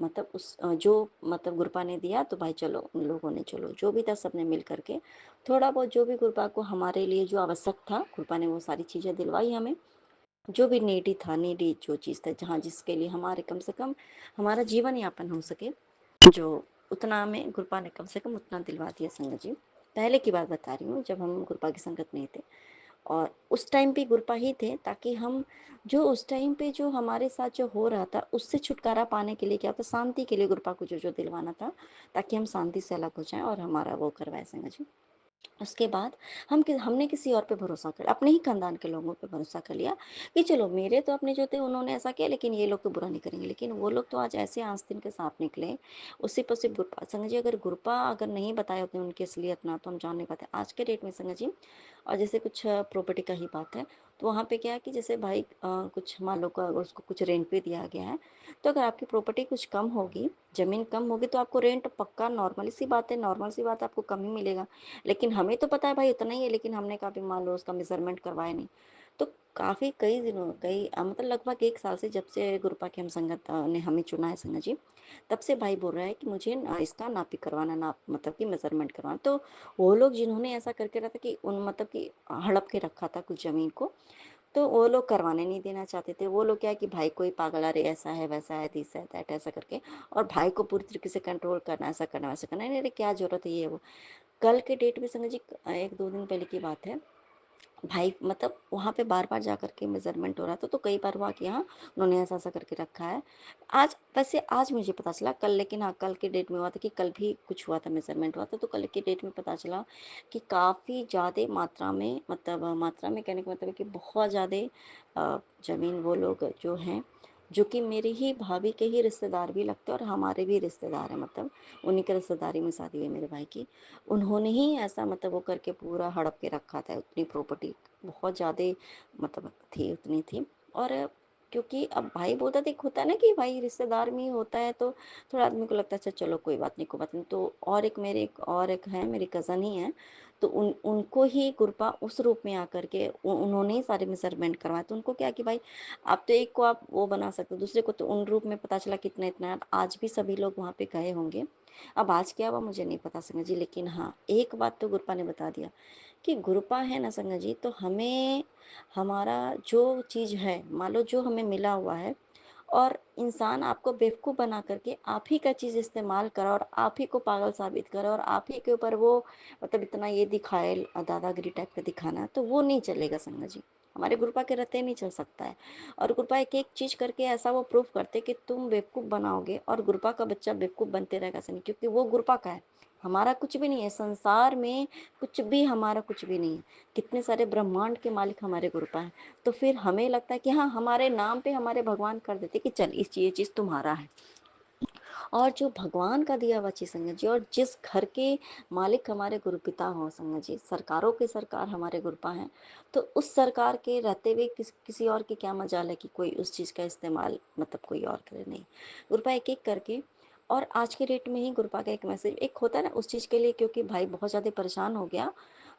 मतलब जो मतलब गुरुपा ने दिया तो भाई चलो, उन लोगों ने चलो जो भी था सबने मिल करके थोड़ा बहुत, जो भी गुरुपा को हमारे लिए जो आवश्यक था, गुरुपा ने वो सारी चीज़ें दिलवाई हमें। जो भी नीडी था, नीडी जो चीज़ था, जहाँ जिसके लिए हमारे कम से कम हमारा जीवन यापन हो सके, जो उतना हमें गुरुपा ने कम से कम उतना दिलवा दिया संगत जी। पहले की बात बता रही हूँ जब हम गुरुपा की संगत में थे, और उस टाइम पे गुरुपा ही थे, ताकि हम जो उस टाइम पे जो हमारे साथ जो हो रहा था उससे छुटकारा पाने के लिए, क्या होता शांति के लिए गुरुपा को जो जो दिलवाना था, ताकि हम शांति से अलग हो जाएं और हमारा वो करवाए संगत जी। उसके बाद हमने किसी और पे भरोसा कर, अपने ही खानदान के लोगों पे भरोसा कर लिया कि चलो मेरे तो अपने जो थे उन्होंने ऐसा किया, लेकिन ये लोग तो बुरा नहीं करेंगे। लेकिन वो लोग तो आज ऐसे आस्तीन के सांप निकले। उसी पर सिर्फ गुरुपा संगत जी, अगर गुरुपा अगर नहीं बताए होते उनकी असलियत ना, तो हम जान नहीं पाते आज के डेट में संगत जी। और जैसे कुछ प्रॉपर्टी का ही बात है, तो वहाँ पे क्या है कि जैसे भाई कुछ मान लो अगर उसको कुछ रेंट पे दिया गया है, तो अगर आपकी प्रॉपर्टी कुछ कम होगी, ज़मीन कम होगी, तो आपको रेंट पक्का, नॉर्मल सी बात है, नॉर्मल सी बात है, आपको कम ही मिलेगा। लेकिन हमें तो पता है भाई उतना ही है, लेकिन हमने कहा भी मान लो उसका मेजरमेंट करवाया नहीं। तो काफ़ी कई दिनों मतलब लगभग 1 साल से, जब से गुरुपा की हम संगत ने हमें चुना है संगत जी, तब से भाई बोल रहा है कि मुझे इसका नापी करवाना, नाप मतलब कि मेजरमेंट करवाना। तो वो लोग जिन्होंने ऐसा करके रखा कि उन मतलब कि हड़प के रखा था कुछ ज़मीन को, तो वो लोग करवाने नहीं देना चाहते थे। वो लोग क्या है कि भाई को ही पागल, अरे ऐसा है वैसा है दिस है दैट, ऐसा करके, और भाई को पूरी तरीके से कंट्रोल करना, ऐसा करना वैसा करना, अरे क्या जरूरत है ये वो। कल के डेट में संगत जी, 1-2 दिन पहले की बात है, भाई मतलब वहाँ पे बार-बार जा कर के मेज़रमेंट हो रहा था, तो कई बार हुआ कि हाँ, उन्होंने ऐसा-ऐसा करके रखा है। आज वैसे आज मुझे पता चला कल, लेकिन हाँ, कल के डेट में हुआ था कि कल भी कुछ हुआ था, मेज़रमेंट हुआ था, तो कल के डेट में पता चला कि काफ़ी ज़्यादा मात्रा में, मतलब मात्रा में कहने का मतलब है कि बहुत ज़्यादा ज़मीन वो लोग जो हैं, जो कि मेरे ही भाभी के ही रिश्तेदार भी लगते हैं और हमारे भी रिश्तेदार हैं, मतलब उन्हीं के रिश्तेदारी में शादी है मेरे भाई की। उन्होंने ही ऐसा मतलब वो करके पूरा हड़प के रखा था, उतनी प्रॉपर्टी बहुत ज़्यादा मतलब थी, उतनी थी। और क्योंकि अब भाई बोलता था, एक होता है ना कि भाई रिश्तेदार में ही होता है, तो थोड़ा आदमी को लगता है अच्छा चलो कोई बात नहीं, कोई बात नहीं। तो और एक है मेरी कज़न ही है, तो उनको ही गुरपा उस रूप में आकर के उन्होंने ही सारे मेजरमेंट करवाए। तो उनको क्या कि भाई आप तो एक को आप वो बना सकते हो, दूसरे को तो उन रूप में पता चला कितना इतना है। आज भी सभी लोग वहाँ पे गए होंगे। अब आज क्या हुआ मुझे नहीं पता संगत जी, लेकिन हाँ एक बात तो गुरपा ने बता दिया कि गुरपा है ना संगत जी, तो हमें हमारा जो चीज़ है, मान लो जो हमें मिला हुआ है, और इंसान आपको बेवकूफ़ बना करके आप ही का चीज़ इस्तेमाल करा और आप ही को पागल साबित करा और आप ही के ऊपर वो मतलब इतना ये दिखाए, दादागिरी टाइप का दिखाना, तो वो नहीं चलेगा संगत जी। हमारे गुरुपा के रहते नहीं चल सकता है। और गुरुपा एक एक चीज़ करके ऐसा वो प्रूफ करते कि तुम बेवकूफ़ बनाओगे और गुरुपा का बच्चा बेवकूफ़ बनते रहेगा, ऐसा नहीं, क्योंकि वो गुरुपा का है, हमारा कुछ भी नहीं है संसार में, कुछ भी हमारा कुछ भी नहीं है। कितने सारे ब्रह्मांड के मालिक हमारे गुरुपा हैं। तो फिर हमें लगता है कि हाँ, हमारे नाम पे हमारे भगवान कर देते कि चल ये चीज़ तुम्हारा है। और जो भगवान का दिया हुआ चीज़ संगत जी, और जिस घर के मालिक हमारे गुरुपिता हो संगत जी, सरकारों के सरकार हमारे गुरुपा हैं, तो उस सरकार के रहते हुए किसी और की क्या मजाल है कि कोई उस चीज़ का इस्तेमाल मतलब कोई और करे, नहीं। गुरुपा एक एक करके, और आज के डेट में ही गुरुपा का एक मैसेज एक होता है ना उस चीज़ के लिए, क्योंकि भाई बहुत ज़्यादा परेशान हो गया।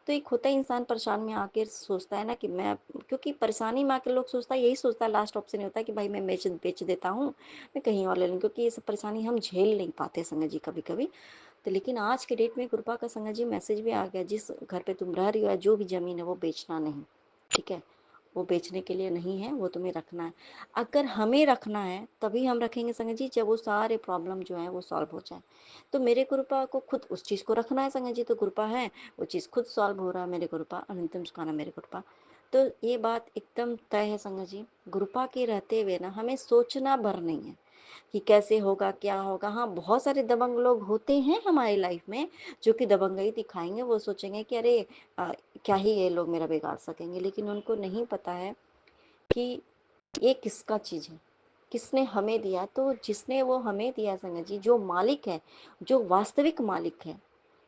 तो एक होता है इंसान परेशान में आके सोचता है ना कि मैं, क्योंकि परेशानी में आके लोग सोचता है, यही सोचता है, लास्ट ऑप्शन ये होता है कि भाई मैं बेच बेच देता हूँ, मैं कहीं और ले लूँ, क्योंकि ये सब परेशानी हम झेल नहीं पाते संगत जी कभी कभी। तो लेकिन आज के डेट में कृपा का संगत जी मैसेज भी आ गया, जिस घर पे तुम रह रही हो या जो भी जमीन है वो बेचना नहीं, ठीक है, वो बेचने के लिए नहीं है, वो तुम्हें रखना है। अगर हमें रखना है तभी हम रखेंगे संगत जी, जब वो सारे प्रॉब्लम जो है वो सॉल्व हो जाए। तो मेरे कृपा को खुद उस चीज़ को रखना है संगत जी, तो कृपा है वो चीज़ खुद सॉल्व हो रहा है, मेरे कृपा अनंतम सुखाना मेरे कृपा। तो ये बात एकदम तय है संगत जी, गुरुपा के रहते हुए ना हमें सोचना भर नहीं है कि कैसे होगा क्या होगा। हाँ, बहुत सारे दबंग लोग होते हैं हमारी लाइफ में जो कि दबंगई दिखाएंगे, वो सोचेंगे कि अरे क्या ही ये लोग मेरा बिगाड़ सकेंगे, लेकिन उनको नहीं पता है कि ये किसका चीज़ है, किसने हमें दिया। तो जिसने वो हमें दिया संगत जी, जो मालिक है, जो वास्तविक मालिक है,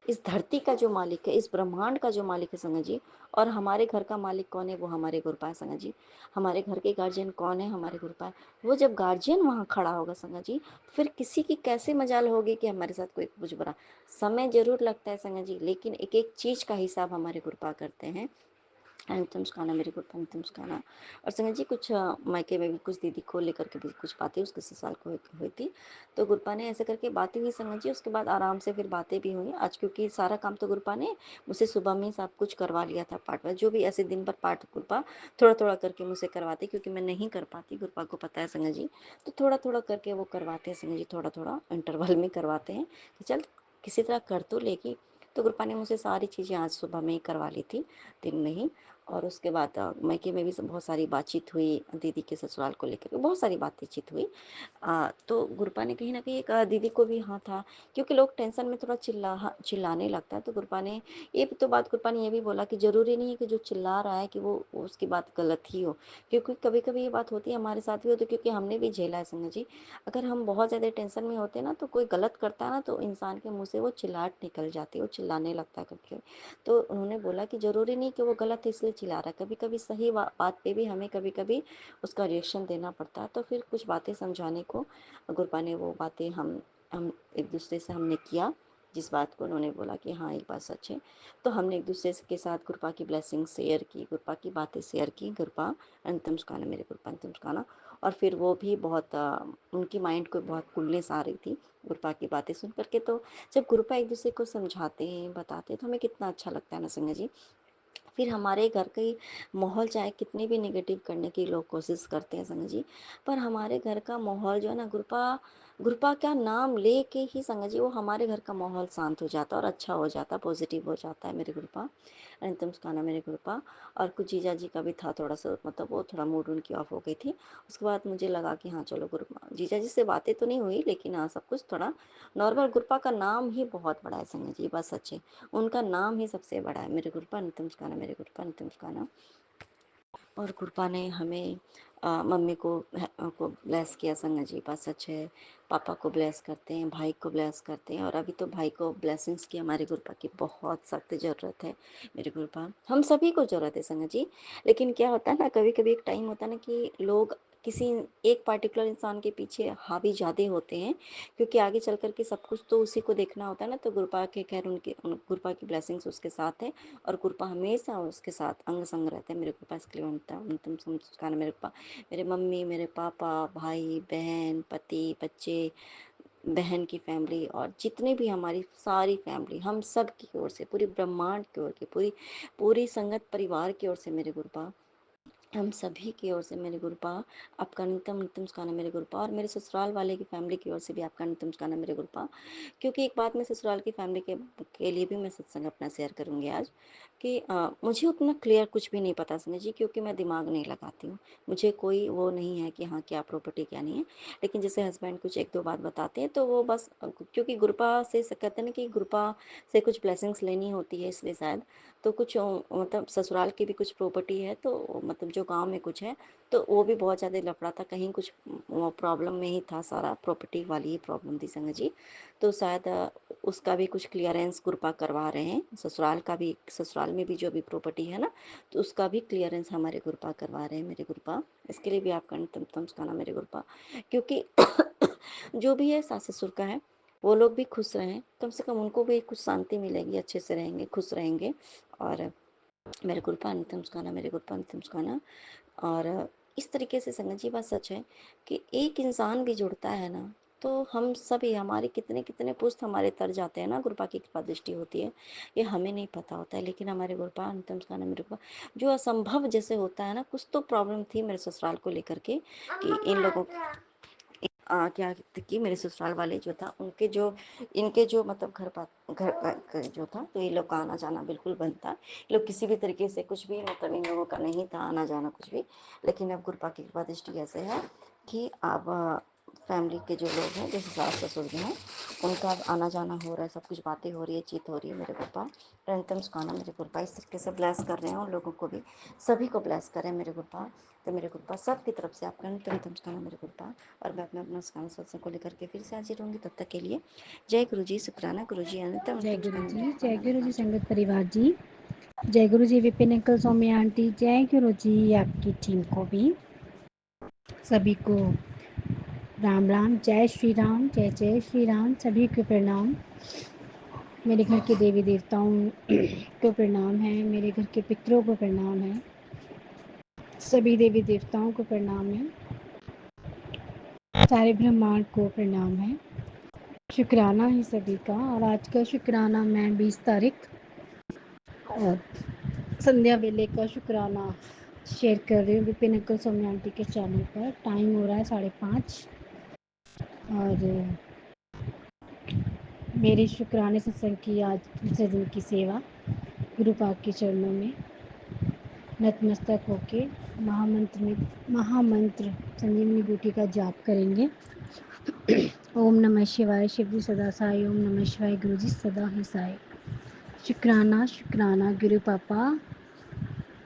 इस धरती का जो मालिक है, इस ब्रह्मांड का जो मालिक है संगत जी, और हमारे घर का मालिक कौन है, वो हमारे गुरुपा है संगत जी। हमारे घर के गार्जियन कौन है, हमारे गुरुपा है। वो जब गार्जियन वहाँ खड़ा होगा संगत जी, फिर किसी की कैसे मजाल होगी कि हमारे साथ कोई कुछ बुरा। समय जरूर लगता है संगत जी, लेकिन एक एक चीज का हिसाब हमारे गुरुपा करते हैं। अंतिम सुखाना मेरे को अंतिम सुखाना। और संगत जी कुछ मायके में भी कुछ दीदी को लेकर के भी कुछ बातें उसके ससुराल को हुई थी। तो गुरपा ने ऐसे करके बातें हुई संगत जी, उसके बाद आराम से फिर बातें भी हुई आज, क्योंकि सारा काम तो गुरपा ने मुझसे सुबह में ही सब कुछ करवा लिया था, पाठ वाठ जो भी ऐसे दिन भर पाठ गुरपा थोड़ा थोड़ा करके मुझसे करवाते, क्योंकि मैं नहीं कर पाती, गुरपा को पता है संगत जी। तो थोड़ा थोड़ा करके वो करवाते हैं संगत जी, थोड़ा थोड़ा इंटरवल में करवाते हैं कि चल किसी तरह कर तो लेगी। तो गुरपा ने मुझसे सारी चीज़ें आज सुबह में ही करवा ली थी, दिन में ही। और उसके बाद मायके में भी बहुत सारी बातचीत हुई, दीदी के ससुराल को लेकर के बहुत सारी बातचीत हुई। तो गुरपा ने कहीं ना कहीं एक दीदी को भी हाँ था, क्योंकि लोग टेंशन में थोड़ा चिल्लाने लगता है। तो गुरपा ने ये भी तो बात गुरपा ने ये भी बोला कि जरूरी नहीं है कि जो चिल्ला रहा है कि वो उसकी बात गलत ही हो, क्योंकि कभी कभी ये बात होती है हमारे साथ भी होती है, क्योंकि हमने भी झेला है संगत जी। अगर हम बहुत ज़्यादा टेंशन में होते हैं ना, तो कोई गलत करता है ना, तो इंसान के मुंह से वो चिल्लाहट निकल जाती है, वो चिल्लाने लगता है कभी कभी। तो उन्होंने बोला कि ज़रूरी नहीं कि वो गलत है इसलिए चिल्ला रहा है, कभी कभी सही बात पे भी हमें कभी कभी उसका रिएक्शन देना पड़ता है। तो फिर कुछ बातें समझाने को गुरबा ने वो बातें हम एक दूसरे से हमने किया, जिस बात को उन्होंने बोला कि हाँ एक बात सच है। तो हमने एक दूसरे के साथ गुरपा की ब्लेसिंग शेयर की, गुरपा की बातें शेयर की, गुरपा अंतिम सुखाना मेरे गुरपा अंतिम सुखाना। और फिर वो भी बहुत उनकी माइंड को बहुत कूलनेस आ रही थी गुरपा की बातें सुन करके। तो जब गुरपा एक दूसरे को समझाते हैं बताते हैं तो हमें कितना अच्छा लगता है ना संजय जी। फिर हमारे घर का माहौल चाहे कितनी भी नेगेटिव करने की लोग कोशिश करते हैं संगत जी, पर हमारे घर का माहौल जो है ना गुरपा गुरपा का नाम लेके ही संगत जी वो हमारे घर का माहौल शांत हो जाता है और अच्छा हो जाता है, पॉजिटिव हो जाता है मेरे गुरपा अंतिम सुखाना मेरे गुरपा। और कुछ जीजा जी का भी था थोड़ा सा, मतलब वो थोड़ा मूड उनकी ऑफ हो गई थी। उसके बाद मुझे लगा कि हाँ चलो गुरपा जीजा जी से बातें तो नहीं हुई लेकिन हाँ सब कुछ थोड़ा नॉर्मल। गुरपा का नाम ही बहुत बड़ा है संगत जी, बस सच्चे उनका नाम ही सबसे बड़ा है मेरे गुरपा नित्य मुस्काना मेरे गुरपा नित्य मुस्काना। और गुरपा ने हमें मम्मी को ब्लेस किया संगत जी, बात सच है। पापा को ब्लेस करते हैं, भाई को ब्लेस करते हैं, और अभी तो भाई को ब्लेसिंग्स की हमारे गुरपा की बहुत सख्त ज़रूरत है मेरे गुरपा। हम सभी को ज़रूरत है संगत जी। लेकिन क्या होता है ना, कभी कभी एक टाइम होता है ना कि लोग किसी एक पार्टिकुलर इंसान के पीछे हावी ज़्यादा होते हैं, क्योंकि आगे चल कर के सब कुछ तो उसी को देखना होता है ना। तो गुरपा के खैर गुरपा की ब्लेसिंग्स उसके साथ है, और गुरपा हमेशा उसके साथ अंग संग रहते हैं मेरे गुरपा। इसके लिए बनता है तुम संस्कार मेरे गुरपा। मेरे मम्मी, मेरे पापा, भाई बहन, पति, बच्चे, बहन की फैमिली, और जितने भी हमारी सारी फैमिली, हम सब की ओर से, पूरी ब्रह्मांड की ओर की, पूरी पूरी संगत परिवार की ओर से मेरे गुरपा, हम सभी की ओर से मेरे गुरपा आपका नित्यम नित्यम मुस्काना मेरे गुरपा। और मेरे ससुराल वाले की फैमिली की ओर से भी आपका नित्यम मुस्काना मेरे गुरपा। क्योंकि एक बात मैं ससुराल की फैमिली के लिए भी मैं सत्संग अपना शेयर करूंगी आज, कि मुझे उतना क्लियर कुछ भी नहीं पता समझ जी, क्योंकि मैं दिमाग नहीं लगाती हूँ। मुझे कोई वो नहीं है कि हाँ क्या प्रॉपर्टी क्या नहीं है। लेकिन जैसे हस्बैंड कुछ एक दो बात बताते हैं तो वो बस क्योंकि गुरपा से कहते हैं ना कि गुरपा से कुछ ब्लेसिंग्स लेनी होती है, इसलिए शायद तो कुछ मतलब ससुराल की भी कुछ प्रॉपर्टी है, तो मतलब जो गांव में कुछ है तो वो भी बहुत ज़्यादा लफड़ा था, कहीं कुछ प्रॉब्लम में ही था, सारा प्रॉपर्टी वाली ही प्रॉब्लम थी संगत जी। तो शायद उसका भी कुछ क्लियरेंस कृपा करवा रहे हैं, ससुराल का भी, ससुराल में भी जो भी प्रॉपर्टी है ना तो उसका भी क्लियरेंस हमारे कृपा करवा रहे हैं मेरे कृपा। इसके लिए भी आपका नितम तमस्काना मेरे कृपा। क्योंकि जो भी है सास ससुर का है, वो लोग भी खुश रहें, कम से कम उनको भी कुछ शांति मिलेगी, अच्छे से रहेंगे, खुश रहेंगे। और मेरे गुरपा नित्यम सुखाना मेरे गुरपा नित्यम सुखाना। और इस तरीके से संगत जी बात सच है कि एक इंसान भी जुड़ता है ना तो हम सभी, हमारे कितने कितने पुस्त हमारे तर जाते हैं ना, गुरपा की कृपा दृष्टि होती है, ये हमें नहीं पता होता है। लेकिन हमारे गुरपा नित्यम सुखाना मेरे गुरपा जो असंभव जैसे होता है ना, कुछ तो प्रॉब्लम थी मेरे ससुराल को लेकर के कि इन लोगों क्या कि मेरे ससुराल वाले जो था उनके जो इनके जो मतलब घर जो था, तो ये लोग का आना जाना बिल्कुल बंद था। ये लोग किसी भी तरीके से कुछ भी मतलब इन लोगों का नहीं था आना जाना कुछ भी। लेकिन अब गुरपा की कृपा दृष्टि ऐसे है कि अब फैमिली के जो लोग हैं, जैसे सास ससुर जो हैं, उनका अब आना जाना हो रहा है, सब कुछ बातें हो रही है, चीत हो रही है मेरे गुरपा निरंतम सुखाना मेरे गुरपा। इस तरीके से ब्लेस कर रहे हैं उन लोगों को भी, सभी को ब्लेस करें मेरे गुरपा। तो मेरे गुरपा सबकी तरफ से आपका निरंतम सुखाना मेरे गुरपा। और मैं अपना स्कान सत्संग को लेकर के फिर से हाजिर होंगी, तब तक के लिए जय गुरु जी, शुक्राना गुरु जी, अनंतम जय नित्यम गुरु सुखाना जी, मेरे गुरपा, जय गुरु जी नमः शिवाय। संगत परिवार जी, जय गुरु जी विपिन अंकल, सौम्या आंटी, जय गुरु जी आपकी टीम को भी, सभी को राम राम, जय श्री राम, जय जय श्री राम, सभी को प्रणाम। मेरे घर के देवी देवताओं को प्रणाम है, मेरे घर के पितरों को प्रणाम है, सभी देवी देवताओं को प्रणाम है, सारे ब्रह्मांड को प्रणाम है, शुक्राना है सभी का। और आज का शुक्राना मैं 20 तारीख और संध्या वेले का शुक्राना शेयर कर रही हूँ विपिन अंकल, सौम्या आंटी के चैनल पर। टाइम हो रहा है 5:30 और मेरे शुक्राने सत्संग की आज दूसरे दिन की सेवा गुरु पाक के चरणों में नतमस्तक होके महामंत्र संजीवनी बूटी का जाप करेंगे। ओम नमः शिवाय, शिव जी सदा साई, ओम नमः शिवाय, गुरु जी सदा ही साई। शुक्राना शुक्राना गुरु पापा,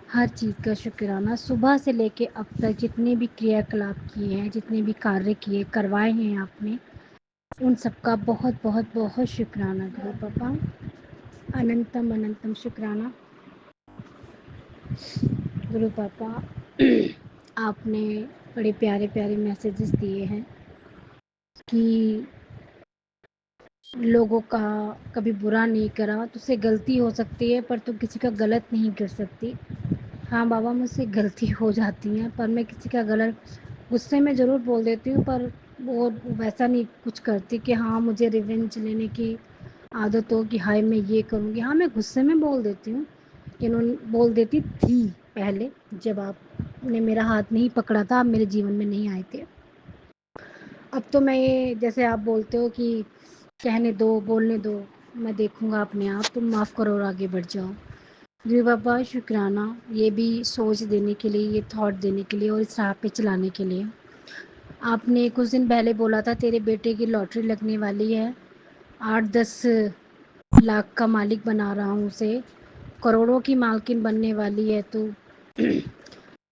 हर चीज़ का शुक्राना। सुबह से लेके अब तक जितने भी क्रियाकलाप किए हैं, जितने भी कार्य किए करवाए हैं आपने, उन सबका बहुत बहुत बहुत शुक्राना गुरु पापा, अनंतम अनंतम शुक्राना गुरु पापा। आपने बड़े प्यारे प्यारे मैसेजेस दिए हैं कि लोगों का कभी बुरा नहीं करा। तुझसे गलती हो सकती है पर तू किसी का गलत नहीं कर सकती। हाँ बाबा, मुझसे गलती हो जाती है पर मैं किसी का गलत गुस्से में ज़रूर बोल देती हूँ, पर वो वैसा नहीं कुछ करती कि हाँ मुझे रिवेंज लेने की आदत हो कि हाय मैं ये करूँगी। हाँ, मैं गुस्से में बोल देती हूँ, इन्होंने बोल देती थी पहले, जब आपने मेरा हाथ नहीं पकड़ा था, आप मेरे जीवन में नहीं आए थे। अब तो मैं ये, जैसे आप बोलते हो कि कहने दो, बोलने दो, मैं देखूँगा अपने आप, तुम माफ़ करो और आगे बढ़ जाओ। जी बाबा, शुक्राना ये भी सोच देने के लिए, ये थॉट देने के लिए और इस राह पे चलाने के लिए। आपने कुछ दिन पहले बोला था तेरे बेटे की लॉटरी लगने वाली है, 8-10 लाख का मालिक बना रहा हूँ उसे, करोड़ों की मालकिन बनने वाली है तो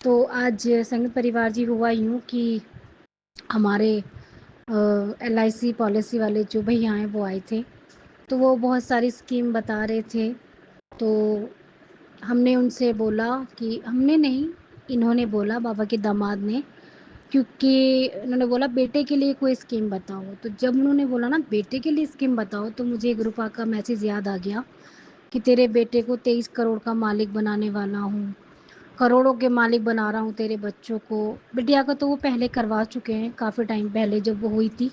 तो आज संयुक्त परिवार जी हुआ यूँ कि हमारे LIC पॉलिसी वाले जो भैया हैं वो आए थे, तो वो बहुत सारी स्कीम बता रहे थे। तो हमने उनसे बोला कि हमने नहीं, इन्होंने बोला, बाबा के दामाद ने, क्योंकि उन्होंने बोला बेटे के लिए कोई स्कीम बताओ। तो जब उन्होंने बोला ना बेटे के लिए स्कीम बताओ, तो मुझे एक रुपया का मैसेज याद आ गया कि तेरे बेटे को 23 करोड़ का मालिक बनाने वाला हूँ, करोड़ों के मालिक बना रहा हूँ तेरे बच्चों को। बिटिया का तो वो पहले करवा चुके हैं, काफ़ी टाइम पहले जब वो हुई थी,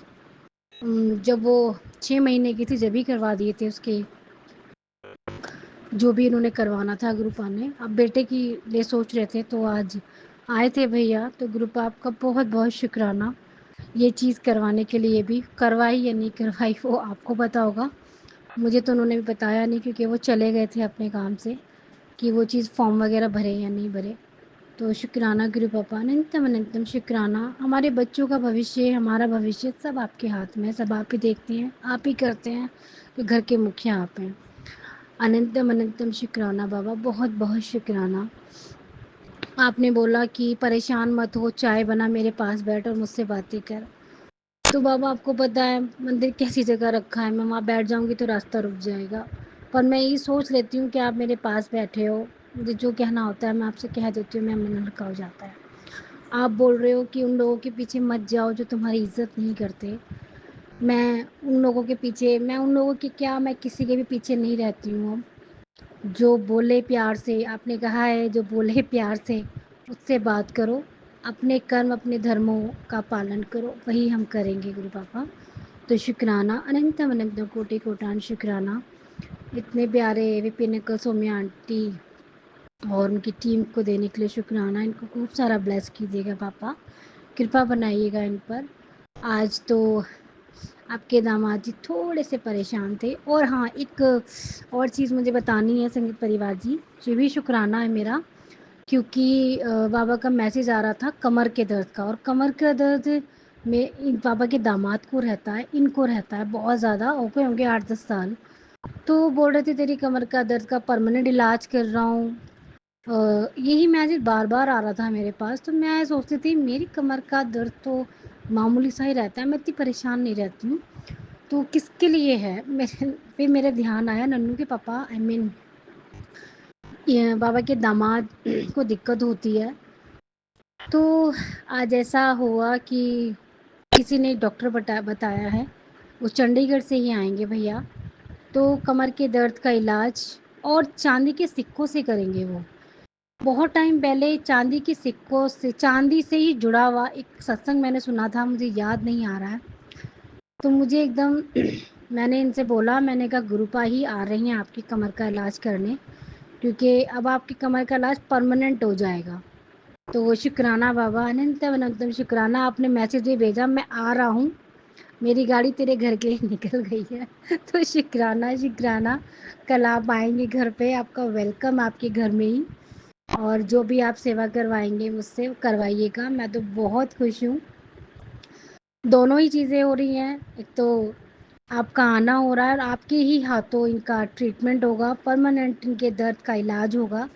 जब वो 6 महीने की थी जब ही करवा दिए थे उसके, जो भी इन्होंने करवाना था गुरुपा ने। अब बेटे की लिए सोच रहे थे तो आज आए थे भैया, तो गुरुपा आपका बहुत बहुत शुक्राना ये चीज़ करवाने के लिए। भी करवाई या नहीं करवाई वो आपको पता होगा, मुझे तो उन्होंने भी बताया नहीं, क्योंकि वो चले गए थे अपने काम से, कि वो चीज़ फॉर्म वगैरह भरे या नहीं भरे। तो शुक्राना गुरु पापा, अनंतम अनंतम शुक्राना। हमारे बच्चों का भविष्य, हमारा भविष्य सब आपके हाथ में है, सब आप ही देखते हैं, आप ही करते हैं, तो घर के मुखिया आप हैं। अनंतम अनंतम शुक्राना बाबा, बहुत बहुत शुक्राना। आपने बोला कि परेशान मत हो, चाय बना मेरे पास बैठ और मुझसे बातें कर। तो बाबा आपको पता है मंदिर कैसी जगह रखा है, मैं वहाँ बैठ जाऊँगी तो रास्ता रुक जाएगा, पर मैं ये सोच लेती हूँ कि आप मेरे पास बैठे हो, मुझे जो कहना होता है मैं आपसे कह देती हूँ, मेरा मन हल्का हो जाता है। आप बोल रहे हो कि उन लोगों के पीछे मत जाओ जो तुम्हारी इज्जत नहीं करते। मैं उन लोगों के पीछे, मैं उन लोगों के क्या, मैं किसी के भी पीछे नहीं रहती हूँ अब। जो बोले प्यार से, आपने कहा है जो बोले प्यार से उससे बात करो, अपने कर्म अपने धर्मों का पालन करो, वही हम करेंगे गुरु पापा। तो शुक्राना, अनंतम अनंतम कोटि कोटान शुक्राना। इतने प्यारे विपिन अंकल, सौम्या आंटी और उनकी टीम को देने के लिए शुक्राना। इनको खूब सारा ब्लेस कीजिएगा पापा, कृपा बनाइएगा इन पर। आज तो आपके दामाद जी थोड़े से परेशान थे। और हाँ, एक और चीज़ मुझे बतानी है संगीत परिवार जी, ये भी शुक्राना है मेरा, क्योंकि बाबा का मैसेज आ रहा था कमर के दर्द का, और कमर का दर्द में बाबा के दामाद को रहता है, इनको रहता है बहुत ज़्यादा, हो गए होंगे 8-10 साल। तो बोल रहे थे तेरी कमर का दर्द का परमानेंट इलाज कर रहा हूँ। यही मैसेज बार बार आ रहा था मेरे पास, तो मैं सोचती थी मेरी कमर का दर्द तो मामूली सा ही रहता है, मैं इतनी परेशान नहीं रहती हूँ, तो किसके लिए है। मेरे फिर मेरे ध्यान आया नन्नू के पापा, आई मीन ये बाबा के दामाद को दिक्कत होती है। तो आज ऐसा हुआ कि किसी ने डॉक्टर बताया है, वो चंडीगढ़ से ही आएंगे भैया, तो कमर के दर्द का इलाज और चांदी के सिक्कों से करेंगे वो। बहुत टाइम पहले चांदी के सिक्कों से, चांदी से ही जुड़ा हुआ एक सत्संग मैंने सुना था, मुझे याद नहीं आ रहा है, तो मुझे एकदम मैंने इनसे बोला, मैंने कहा गुरुपा ही आ रही हैं आपकी कमर का इलाज करने, क्योंकि अब आपकी कमर का इलाज परमानेंट हो जाएगा। तो वो शुक्राना बाबा, अनंतम अनंतम शुक्राना। आपने मैसेज भी भेजा, मैं आ रहा हूँ, मेरी गाड़ी तेरे घर के लिए निकल गई है तो शुक्राना शुक्राना। कल आप आएंगे घर पे, आपका वेलकम आपके घर में ही, और जो भी आप सेवा करवाएंगे मुझसे करवाइएगा। मैं तो बहुत खुश हूँ, दोनों ही चीज़ें हो रही हैं, एक तो आपका आना हो रहा है और आपके ही हाथों इनका ट्रीटमेंट होगा, परमानेंट इनके दर्द का इलाज होगा।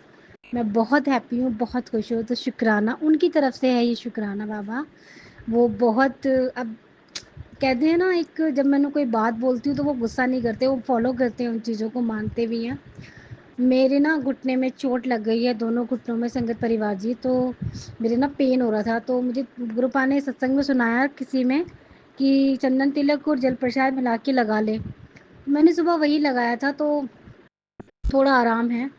मैं बहुत हैप्पी हूँ, बहुत खुश हूँ। तो शुक्राना उनकी तरफ से है ये शुक्राना बाबा। वो बहुत, अब कहते हैं ना, एक जब मैंने कोई बात बोलती हूँ तो वो गुस्सा नहीं करते, वो फॉलो करते हैं, उन चीज़ों को मानते भी हैं। मेरे ना घुटने में चोट लग गई है, दोनों घुटनों में संगत परिवार जी, तो मेरे ना पेन हो रहा था, तो मुझे गुरुपा ने सत्संग में सुनाया किसी में कि चंदन तिलक और जल प्रसाद मिला के लगा ले। मैंने सुबह वही लगाया था तो थोड़ा आराम है।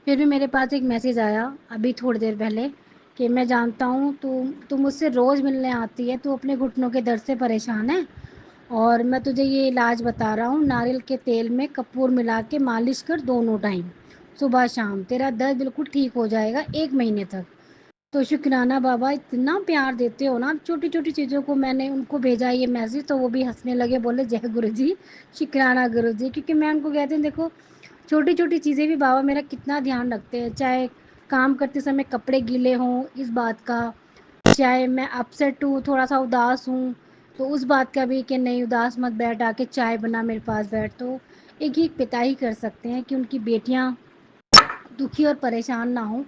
फिर भी मेरे पास एक मैसेज आया अभी थोड़ी देर पहले कि मैं जानता हूँ तू मुझसे रोज़ मिलने आती है, तू अपने घुटनों के दर्द से परेशान है और मैं तुझे ये इलाज बता रहा हूँ, नारियल के तेल में कपूर मिला के मालिश कर दोनों टाइम, सुबह शाम, तेरा दर्द बिल्कुल ठीक हो जाएगा 1 महीने तक। तो शुक्राना बाबा, इतना प्यार देते हो ना, छोटी-छोटी चीज़ों को मैंने उनको भेजा ये मैसेज तो वो भी हँसने लगे, बोले जय गुरुजी, शुक्राना गुरुजी। क्योंकि मैं उनको कहती हूँ देखो छोटी-छोटी चीज़ें भी बाबा मेरा कितना ध्यान रखते हैं, चाहे काम करते समय कपड़े गीले हों इस बात का, चाहे मैं अपसेट हूँ, थोड़ा-सा उदास हूँ, तो उस बात का भी कि नहीं उदास मत बैठ, आके चाय बना मेरे पास बैठ। तो एक पिता ही कर सकते हैं कि उनकी बेटियाँ दुखी और परेशान ना हों।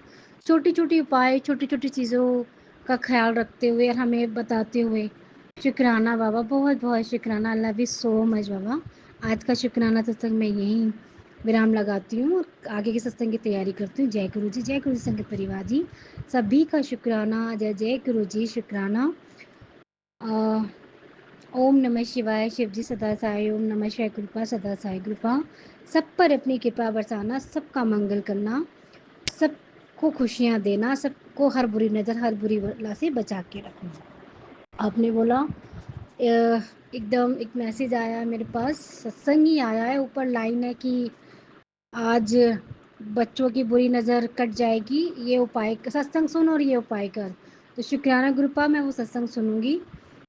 छोटी-छोटी उपाय, छोटी-छोटी चीज़ों का ख़्याल रखते हुए और हमें बताते हुए, शुक्राना बाबा, बहुत-बहुत शुक्राना। I love you so much बाबा। आज का शुक्राना सत्संग मैं यहीं विराम लगाती हूँ और आगे के सत्संग की तैयारी करती हूँ। जय गुरु जी, जय गुरु संगत परिवार जी। सभी का शुक्राना, जय जय गुरु जी, शुक्राना। अ, ओम नमः शिवाय, शिव जी सदा सहाय, ओम नमः शिवाय, कृपा सदा सहाय, कृपा सब पर अपनी कृपा बरसाना, सबका मंगल करना, सबको खुशियाँ देना, सबको हर बुरी नज़र, हर बुरी बला से बचा के रखना। आपने बोला एकदम एक मैसेज आया है मेरे पास, सत्संग ही आया है, ऊपर लाइन है कि आज बच्चों की बुरी नज़र कट जाएगी, ये उपाय सत्संग सुन और ये उपाय कर। तो शुक्राना गुरुपा, मैं वो सत्संग सुनूंगी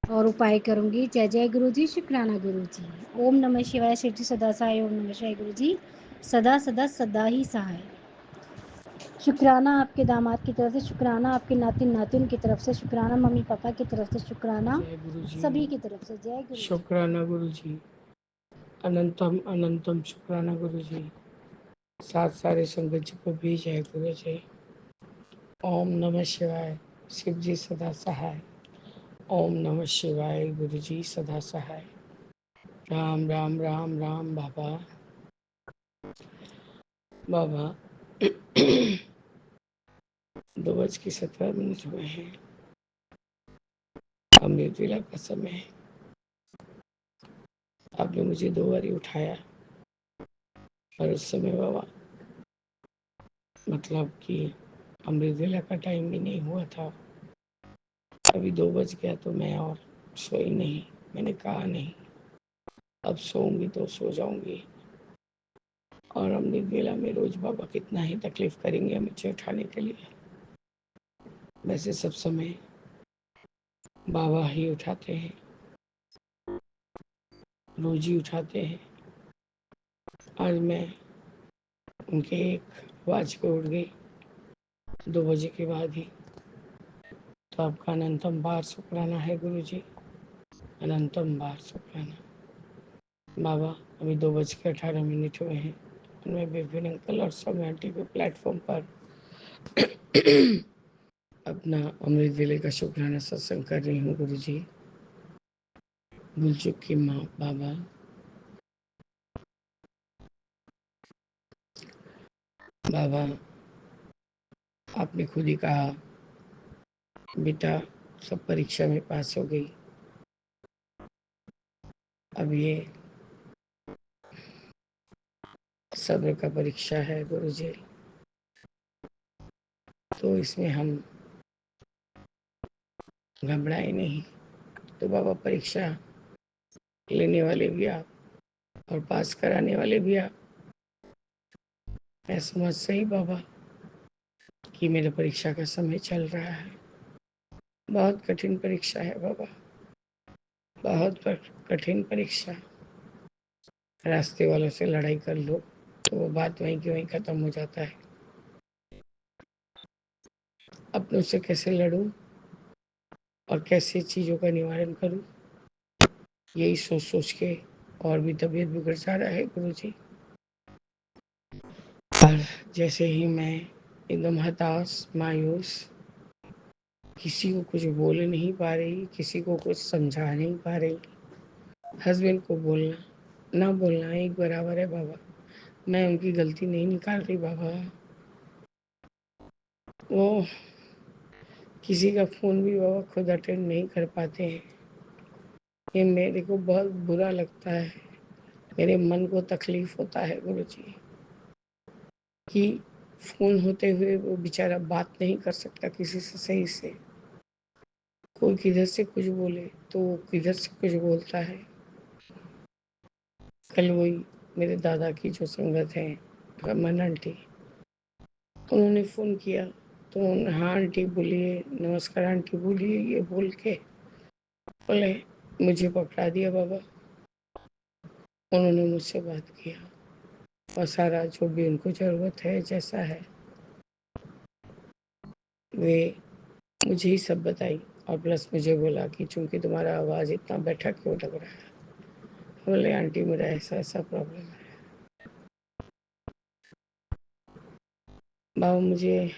और उपाय करूंगी। जय जय गुरु जी, शुक्राना गुरु जी। ओम नमः शिवाय, शिव जी सदा सहाय, ओम नमः शिवाय गुरु जी सदा सदा सदा ही सहाय। शुक्राना आपके दामाद की तरफ से, शुक्राना आपके नातिन नातिन की तरफ से, शुक्राना मम्मी पापा की तरफ से, शुक्राना जय गुरु जी। सभी की तरफ से। जय गुरु जी। शुक्राना गुरु जी। अनंतम अनंतम शुक्राना गुरु जी। साथ सारे संगत जी को भी जय गुरु जी। ओम नमः शिवाय, शिव जी सदा सहाय। ओम नमः शिवाय, गुरु जी सदा सहाय। राम राम राम राम बाबा। बाबा 2:17 हुए हैं, अमृत वेला का समय है। आपने मुझे 2 बारी उठाया और उस समय बाबा मतलब कि अमृत वेला का टाइम भी नहीं हुआ था। अभी 2 बज गया तो मैं और सोई नहीं। मैंने कहा नहीं, अब सोऊंगी तो सो जाऊंगी। और अमृत वेला में रोज बाबा कितना ही तकलीफ करेंगे मुझे उठाने के लिए। वैसे सब समय बाबा ही उठाते हैं, रोज ही उठाते हैं। आज मैं उनके एक आवाज पे उठ गई 2 बजे के बाद ही। तो आपका अनंतम बार शुक्राना है गुरु जी, अनंतम बार शुक्राना। बाबा अभी 2:18 हुए हैं। मैं विभिन्न अंकल और सब आंटी के प्लेटफॉर्म पर अपना अमृत वेले का शुक्राना सत्संग कर रही हूँ गुरु जी। भूल चुकी माँ बाबा, बाबा आपने खुद ही कहा बेटा सब परीक्षा में पास हो गई, अब ये सब्र का परीक्षा है गुरु जी। तो इसमें हम घबराए नहीं। तो बाबा परीक्षा लेने वाले भी आप और पास कराने वाले भी आप। मैं समझ सही बाबा कि मेरा परीक्षा का समय चल रहा है। बहुत कठिन परीक्षा है बाबा, बहुत कठिन परीक्षा। रास्ते वालों से लड़ाई कर लो तो वो बात वहीं की वहीं खत्म हो जाता है। अपनों से कैसे लड़ूं और कैसे चीज़ों का निवारण करूं, यही सोच सोच के और भी तबीयत बिगड़ जा रहा है गुरु जी। और जैसे ही मैं एकदम हताश मायूस, किसी को कुछ बोल नहीं पा रही, किसी को कुछ समझा नहीं पा रही। हस्बैंड को बोलना ना बोलना एक बराबर है बाबा। मैं उनकी गलती नहीं निकाल रही बाबा। वो किसी का फ़ोन भी बाबा खुद अटेंड नहीं कर पाते हैं। ये मेरे को बहुत बुरा लगता है मेरे मन को तकलीफ होता है गुरुजी कि फ़ोन होते हुए वो बेचारा बात नहीं कर सकता किसी से सही से। कोई किधर से कुछ बोले तो वो किधर से कुछ बोलता है। कल वही मेरे दादा की जो संगत है रमन आंटी, उन्होंने फ़ोन किया तो हाँ आंटी बोलिए, नमस्कार आंटी बोलिए, ये बोल के बोले मुझे पकड़ा दिया बाबा। उन्होंने मुझसे बात किया और सारा जो भी उनको ज़रूरत है जैसा है वे मुझे ही सब बताई और प्लस मुझे बोला कि चूंकि तुम्हारा आवाज़ इतना बैठा क्यों लग रहा है। बोले आंटी मेरा ऐसा ऐसा प्रॉब्लम है। बाबा मुझे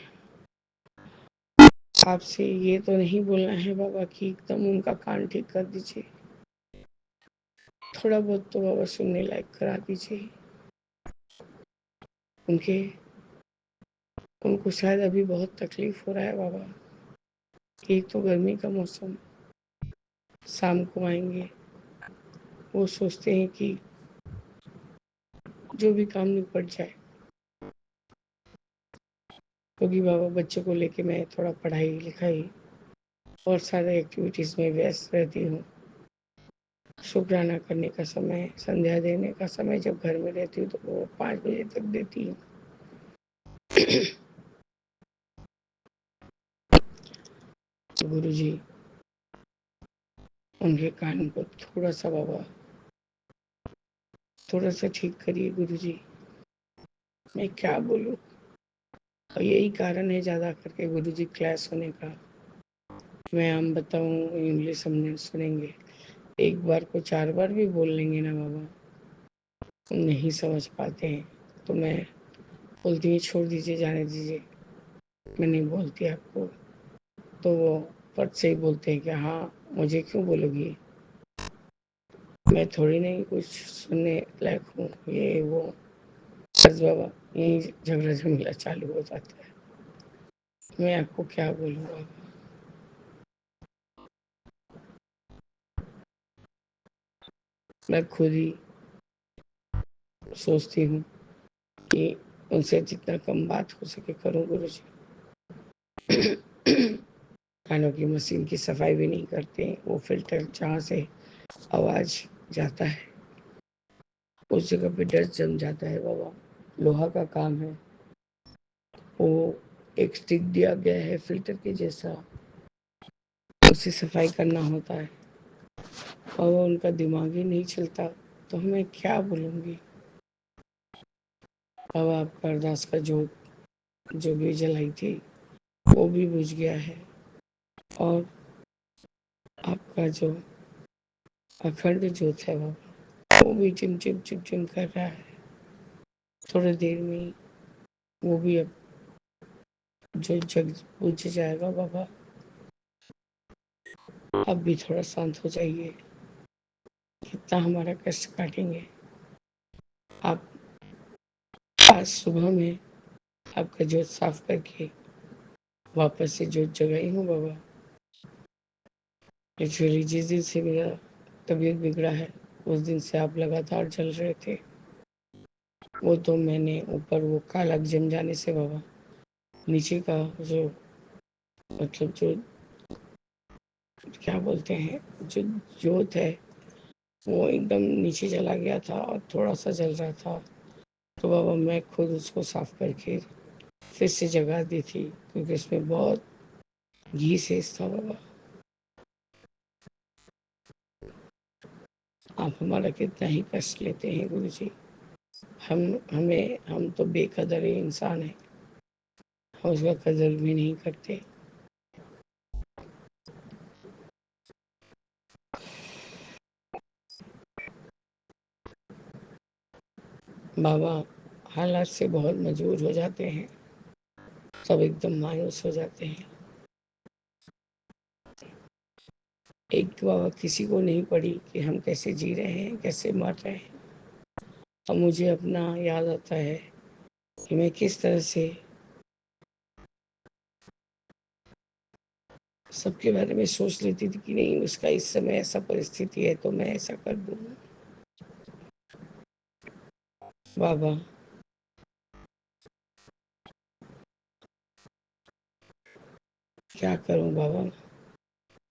आपसे ये तो नहीं बोलना है बाबा कि एकदम उनका कान ठीक कर दीजिए, थोड़ा बहुत तो बाबा सुनने लायक करा दीजिए। उनके उनको शायद अभी बहुत तकलीफ हो रहा है बाबा। एक तो गर्मी का मौसम, शाम को आएंगे, वो सोचते हैं कि जो भी काम निपट जाए, क्योंकि बाबा बच्चों को लेके मैं थोड़ा पढ़ाई लिखाई और सारे एक्टिविटीज़ में व्यस्त रहती हूँ। शुक्राना करने का समय, संध्या देने का समय जब घर में रहती हूँ तो वो 5 बजे तक देती हूँ। गुरु जी उनके कान को थोड़ा सा बाबा थोड़ा सा ठीक करिए गुरु जी। मैं क्या बोलूँ, और यही कारण है ज़्यादा करके गुरु जी क्लास होने का। मैं हम बताऊँ इंग्लिश हमने सुनेंगे, एक बार को 4 बार भी बोल लेंगे ना बाबा, नहीं समझ पाते हैं तो मैं बोलती हूँ छोड़ दीजिए, जाने दीजिए, मैं नहीं बोलती आपको। तो वो फट से ही बोलते हैं कि हाँ मुझे क्यों बोलोगी, मैं थोड़ी नहीं कुछ सुनने लायक हूँ, ये वो। बस बाबा यही झगड़ा झमेला चालू हो जाता है। मैं आपको क्या बोलूँ बाबा। मैं खुद ही सोचती हूँ कि उनसे जितना कम बात हो सके करूँ गुरु जी। कानों की मशीन की सफाई भी नहीं करते, वो फिल्टर जहाँ से आवाज़ जाता है उस जगह पे डस्ट जम जाता है बाबा। लोहा का काम है, वो एक स्टिक दिया गया है फिल्टर के जैसा, उसे सफाई करना होता है और वो उनका दिमाग ही नहीं चलता, तो मैं क्या बोलूँगी। बाबा आपका अरदास का जोत जो भी जलाई थी वो भी बुझ गया है और आपका जो अखंड जोत है बाबा वो भी चिम चिम चिम चिम कर रहा है। थोड़ी देर में ही वो भी अब जो जग बुझ जाएगा बाबा। अब भी थोड़ा शांत हो जाइए, कितना हमारा कष्ट काटेंगे आप। आज सुबह में आपका जोत साफ करके वापस से जोत जगाई हूँ बाबा। एक्चुअली जिस दिन से मेरा तबीयत बिगड़ा है उस दिन से आप लगातार जल रहे थे। वो तो मैंने ऊपर वो काला जम जाने से बाबा नीचे का जो मतलब जो क्या बोलते हैं जो जोत है वो एकदम नीचे चला गया था और थोड़ा सा जल रहा था। तो बाबा मैं खुद उसको साफ करके फिर से जगा दी थी, क्योंकि उसमें बहुत घी शेष था बाबा। आप हमारा कितना ही कष्ट लेते हैं गुरु जी। हम तो बेकदर इंसान हैं, हम उसका कदर भी नहीं करते। बाबा हालात से बहुत मजबूर हो जाते हैं, सब एकदम मायूस हो जाते हैं। एक तो बाबा किसी को नहीं पड़ी कि हम कैसे जी रहे हैं कैसे मर रहे हैं। अब मुझे अपना याद आता है कि मैं किस तरह से सबके बारे में सोच लेती थी कि नहीं उसका इस समय ऐसा परिस्थिति है तो मैं ऐसा कर दूँ। बाबा क्या करूं बाबा,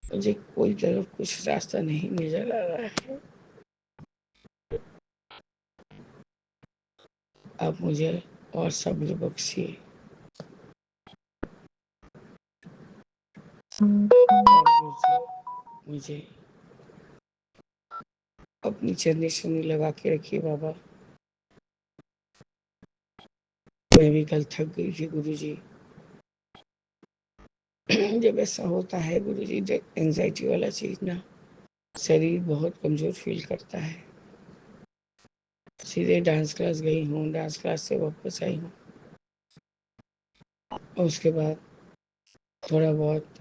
मुझे कोई तरफ कुछ रास्ता नहीं नजर आ रहा है। आप मुझे और सब्र बख्शिए और मुझे अपनी चरनी सुनी लगा के रखिए बाबा। मैं भी कल थक गई थी गुरुजी। जब ऐसा होता है गुरुजी, एंजाइटी वाला चीज ना, शरीर बहुत कमजोर फील करता है। सीधे डांस क्लास गई हूँ, डांस क्लास से वापस आई हूँ और उसके बाद थोड़ा बहुत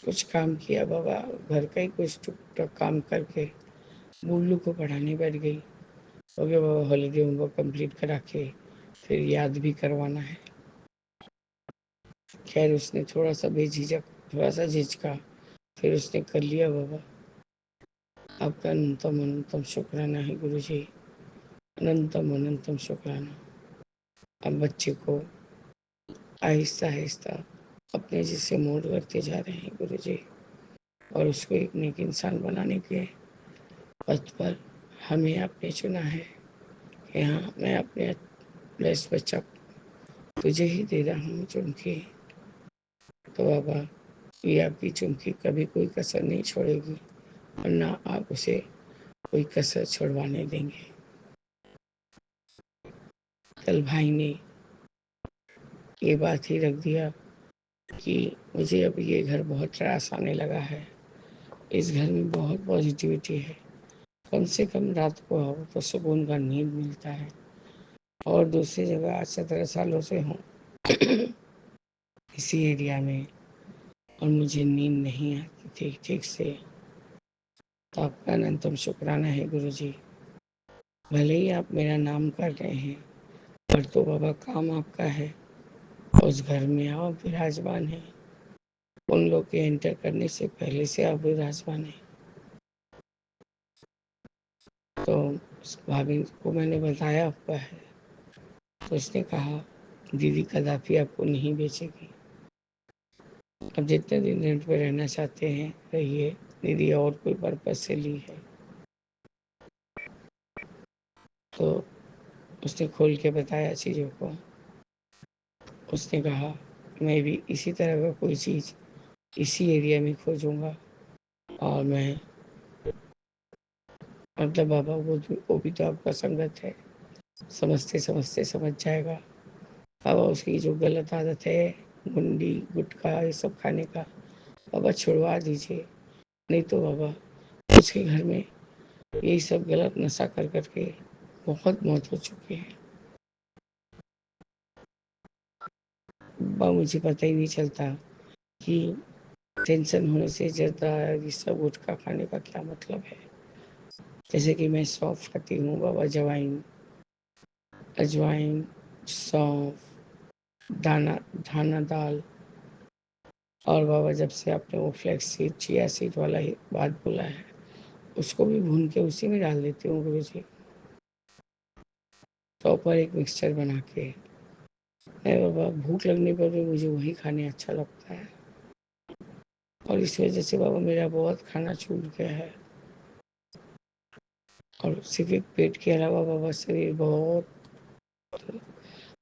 कुछ काम किया बाबा, घर का ही कुछ टुक टक काम करके बुल्लू को पढ़ाने बैठ गई। ओके बाबा, हॉलीडे होमवर्क कंप्लीट करा के फिर याद भी करवाना है। खैर उसने थोड़ा सा बेझिझक, थोड़ा सा झिझका, फिर उसने कर लिया बाबा। आपका अनंतम अनंतम शुक्राना है गुरु जी, अनंतम अनंतम शुक्राना। अब बच्चे को आहिस्ता आहिस्ता अपने जैसे मोड़ करते जा रहे हैं गुरु जी, और उसको एक नेक इंसान बनाने के पथ पर हमें आपने चुना है कि हाँ, मैं अपने बेस्ट बच्चा तुझे ही दे रहा हूँ चुमकी। तो बाबा, ये आपकी चुमकी कभी कोई कसर नहीं छोड़ेगी और ना आप उसे कोई कसर छुड़वाने देंगे। कल भाई ने ये बात ही रख दिया कि मुझे अब ये घर बहुत त्रास आने लगा है, इस घर में बहुत पॉजिटिविटी है, कम से कम रात को आओ तो सुकून का नींद मिलता है। और दूसरी जगह आज 17 सालों से हूँ इसी एरिया में, और मुझे नींद नहीं आती ठीक ठीक से। तो आपका अनंतम शुक्राना है गुरु जी। भले ही आप मेरा नाम कर रहे हैं, पर तो बाबा काम आपका है। उस घर में आप विराजमान हैं, उन लोग के एंटर करने से पहले से आप विराजमान हैं। तो भाभी को मैंने बताया आपका है, तो उसने कहा दीदी कदापि आपको नहीं बेचेगी, अब जितने दिन रेंट पे रहना चाहते हैं रहिए, दीदी और कोई पर्पज से ली है। तो उसने खोल के बताया चीज़ों को। उसने कहा मैं भी इसी तरह का कोई चीज़ इसी एरिया में खोजूंगा, और मैं मतलब बाबा वो भी तो आपका संगत है, समझते समझते समझ जाएगा। बाबा उसकी जो गलत आदत है, गुंडी गुटखा ये सब खाने का, बाबा छुड़वा दीजिए। नहीं तो बाबा उसके घर में यही सब गलत नशा कर करके बहुत मौत हो चुकी है। बाबा मुझे पता ही नहीं चलता कि टेंशन होने से ज़्यादा ये सब गुटखा खाने का क्या मतलब है। जैसे कि मैं सौंफ खाती हूँ बाबा, जवाइन, अजवाइन, सौंफ, दाना, धाना दाल, और बाबा जब से आपने वो फ्लैक्स सीड चिया सीड वाला ही बात बोला है, उसको भी भून के उसी में डाल देती हूँ गुरु जी। प्रॉपर एक मिक्सचर बना के मैं बाबा, भूख लगने पर भी मुझे वही खाने अच्छा लगता है, और इस वजह से बाबा मेरा बहुत खाना छूट गया है। और सिर्फ एक पेट के अलावा बाबा शरीर बहुत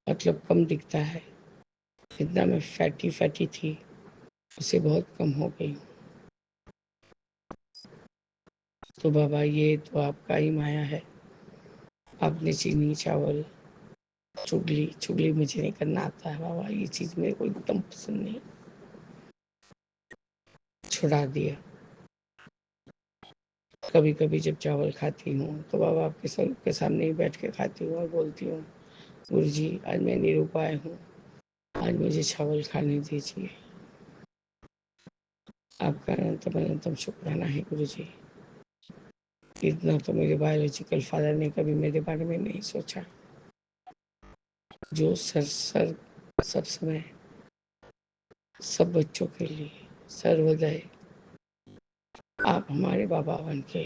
मतलब कम दिखता है। जितना मैं फैटी फैटी थी उससे बहुत कम हो गई। तो बाबा ये तो आपका ही माया है। आपने चीनी चावल चुगली, चुगली मुझे नहीं करना आता है बाबा, ये चीज़ मेरे को एकदम पसंद नहीं, छुड़ा दिया। कभी कभी जब चावल खाती हूँ तो बाबा आपके सबके सामने ही बैठ के खाती हूँ और बोलती हूँ गुरु जी आज मैं निरुपाय हूँ, आज मुझे चावल खाने दीजिए। आपका अनंतम अनंतम शुक्राना है गुरु जी। इतना तो मेरे बायोलॉजिकल फादर ने कभी मेरे बारे में नहीं सोचा। जो सर सर सब समय सब बच्चों के लिए सर्वोदय, आप हमारे बाबा बन के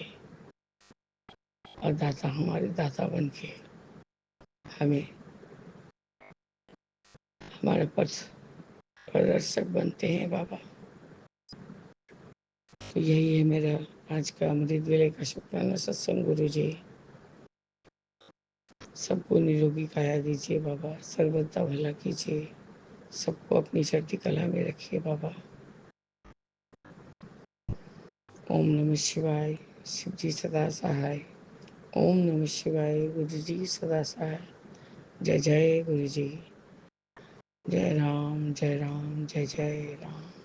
और दाता हमारे दाता बन के हमें हमारे पथ प्रदर्शक बनते हैं बाबा। तो यही है मेरा आज का अमृत वेले का शुक्राना सत्संग। गुरु जी सबको निरोगी काया दीजिए बाबा, सर्वदा भला कीजिए, सबको अपनी चढ़ती कला में रखिए बाबा। ओम नमः शिवाय, शिव जी सदा सहाय। ओम नमः शिवाय, गुरु जी सदा सहाय। जय जय गुरु जी। जय राम जय राम जय जय राम।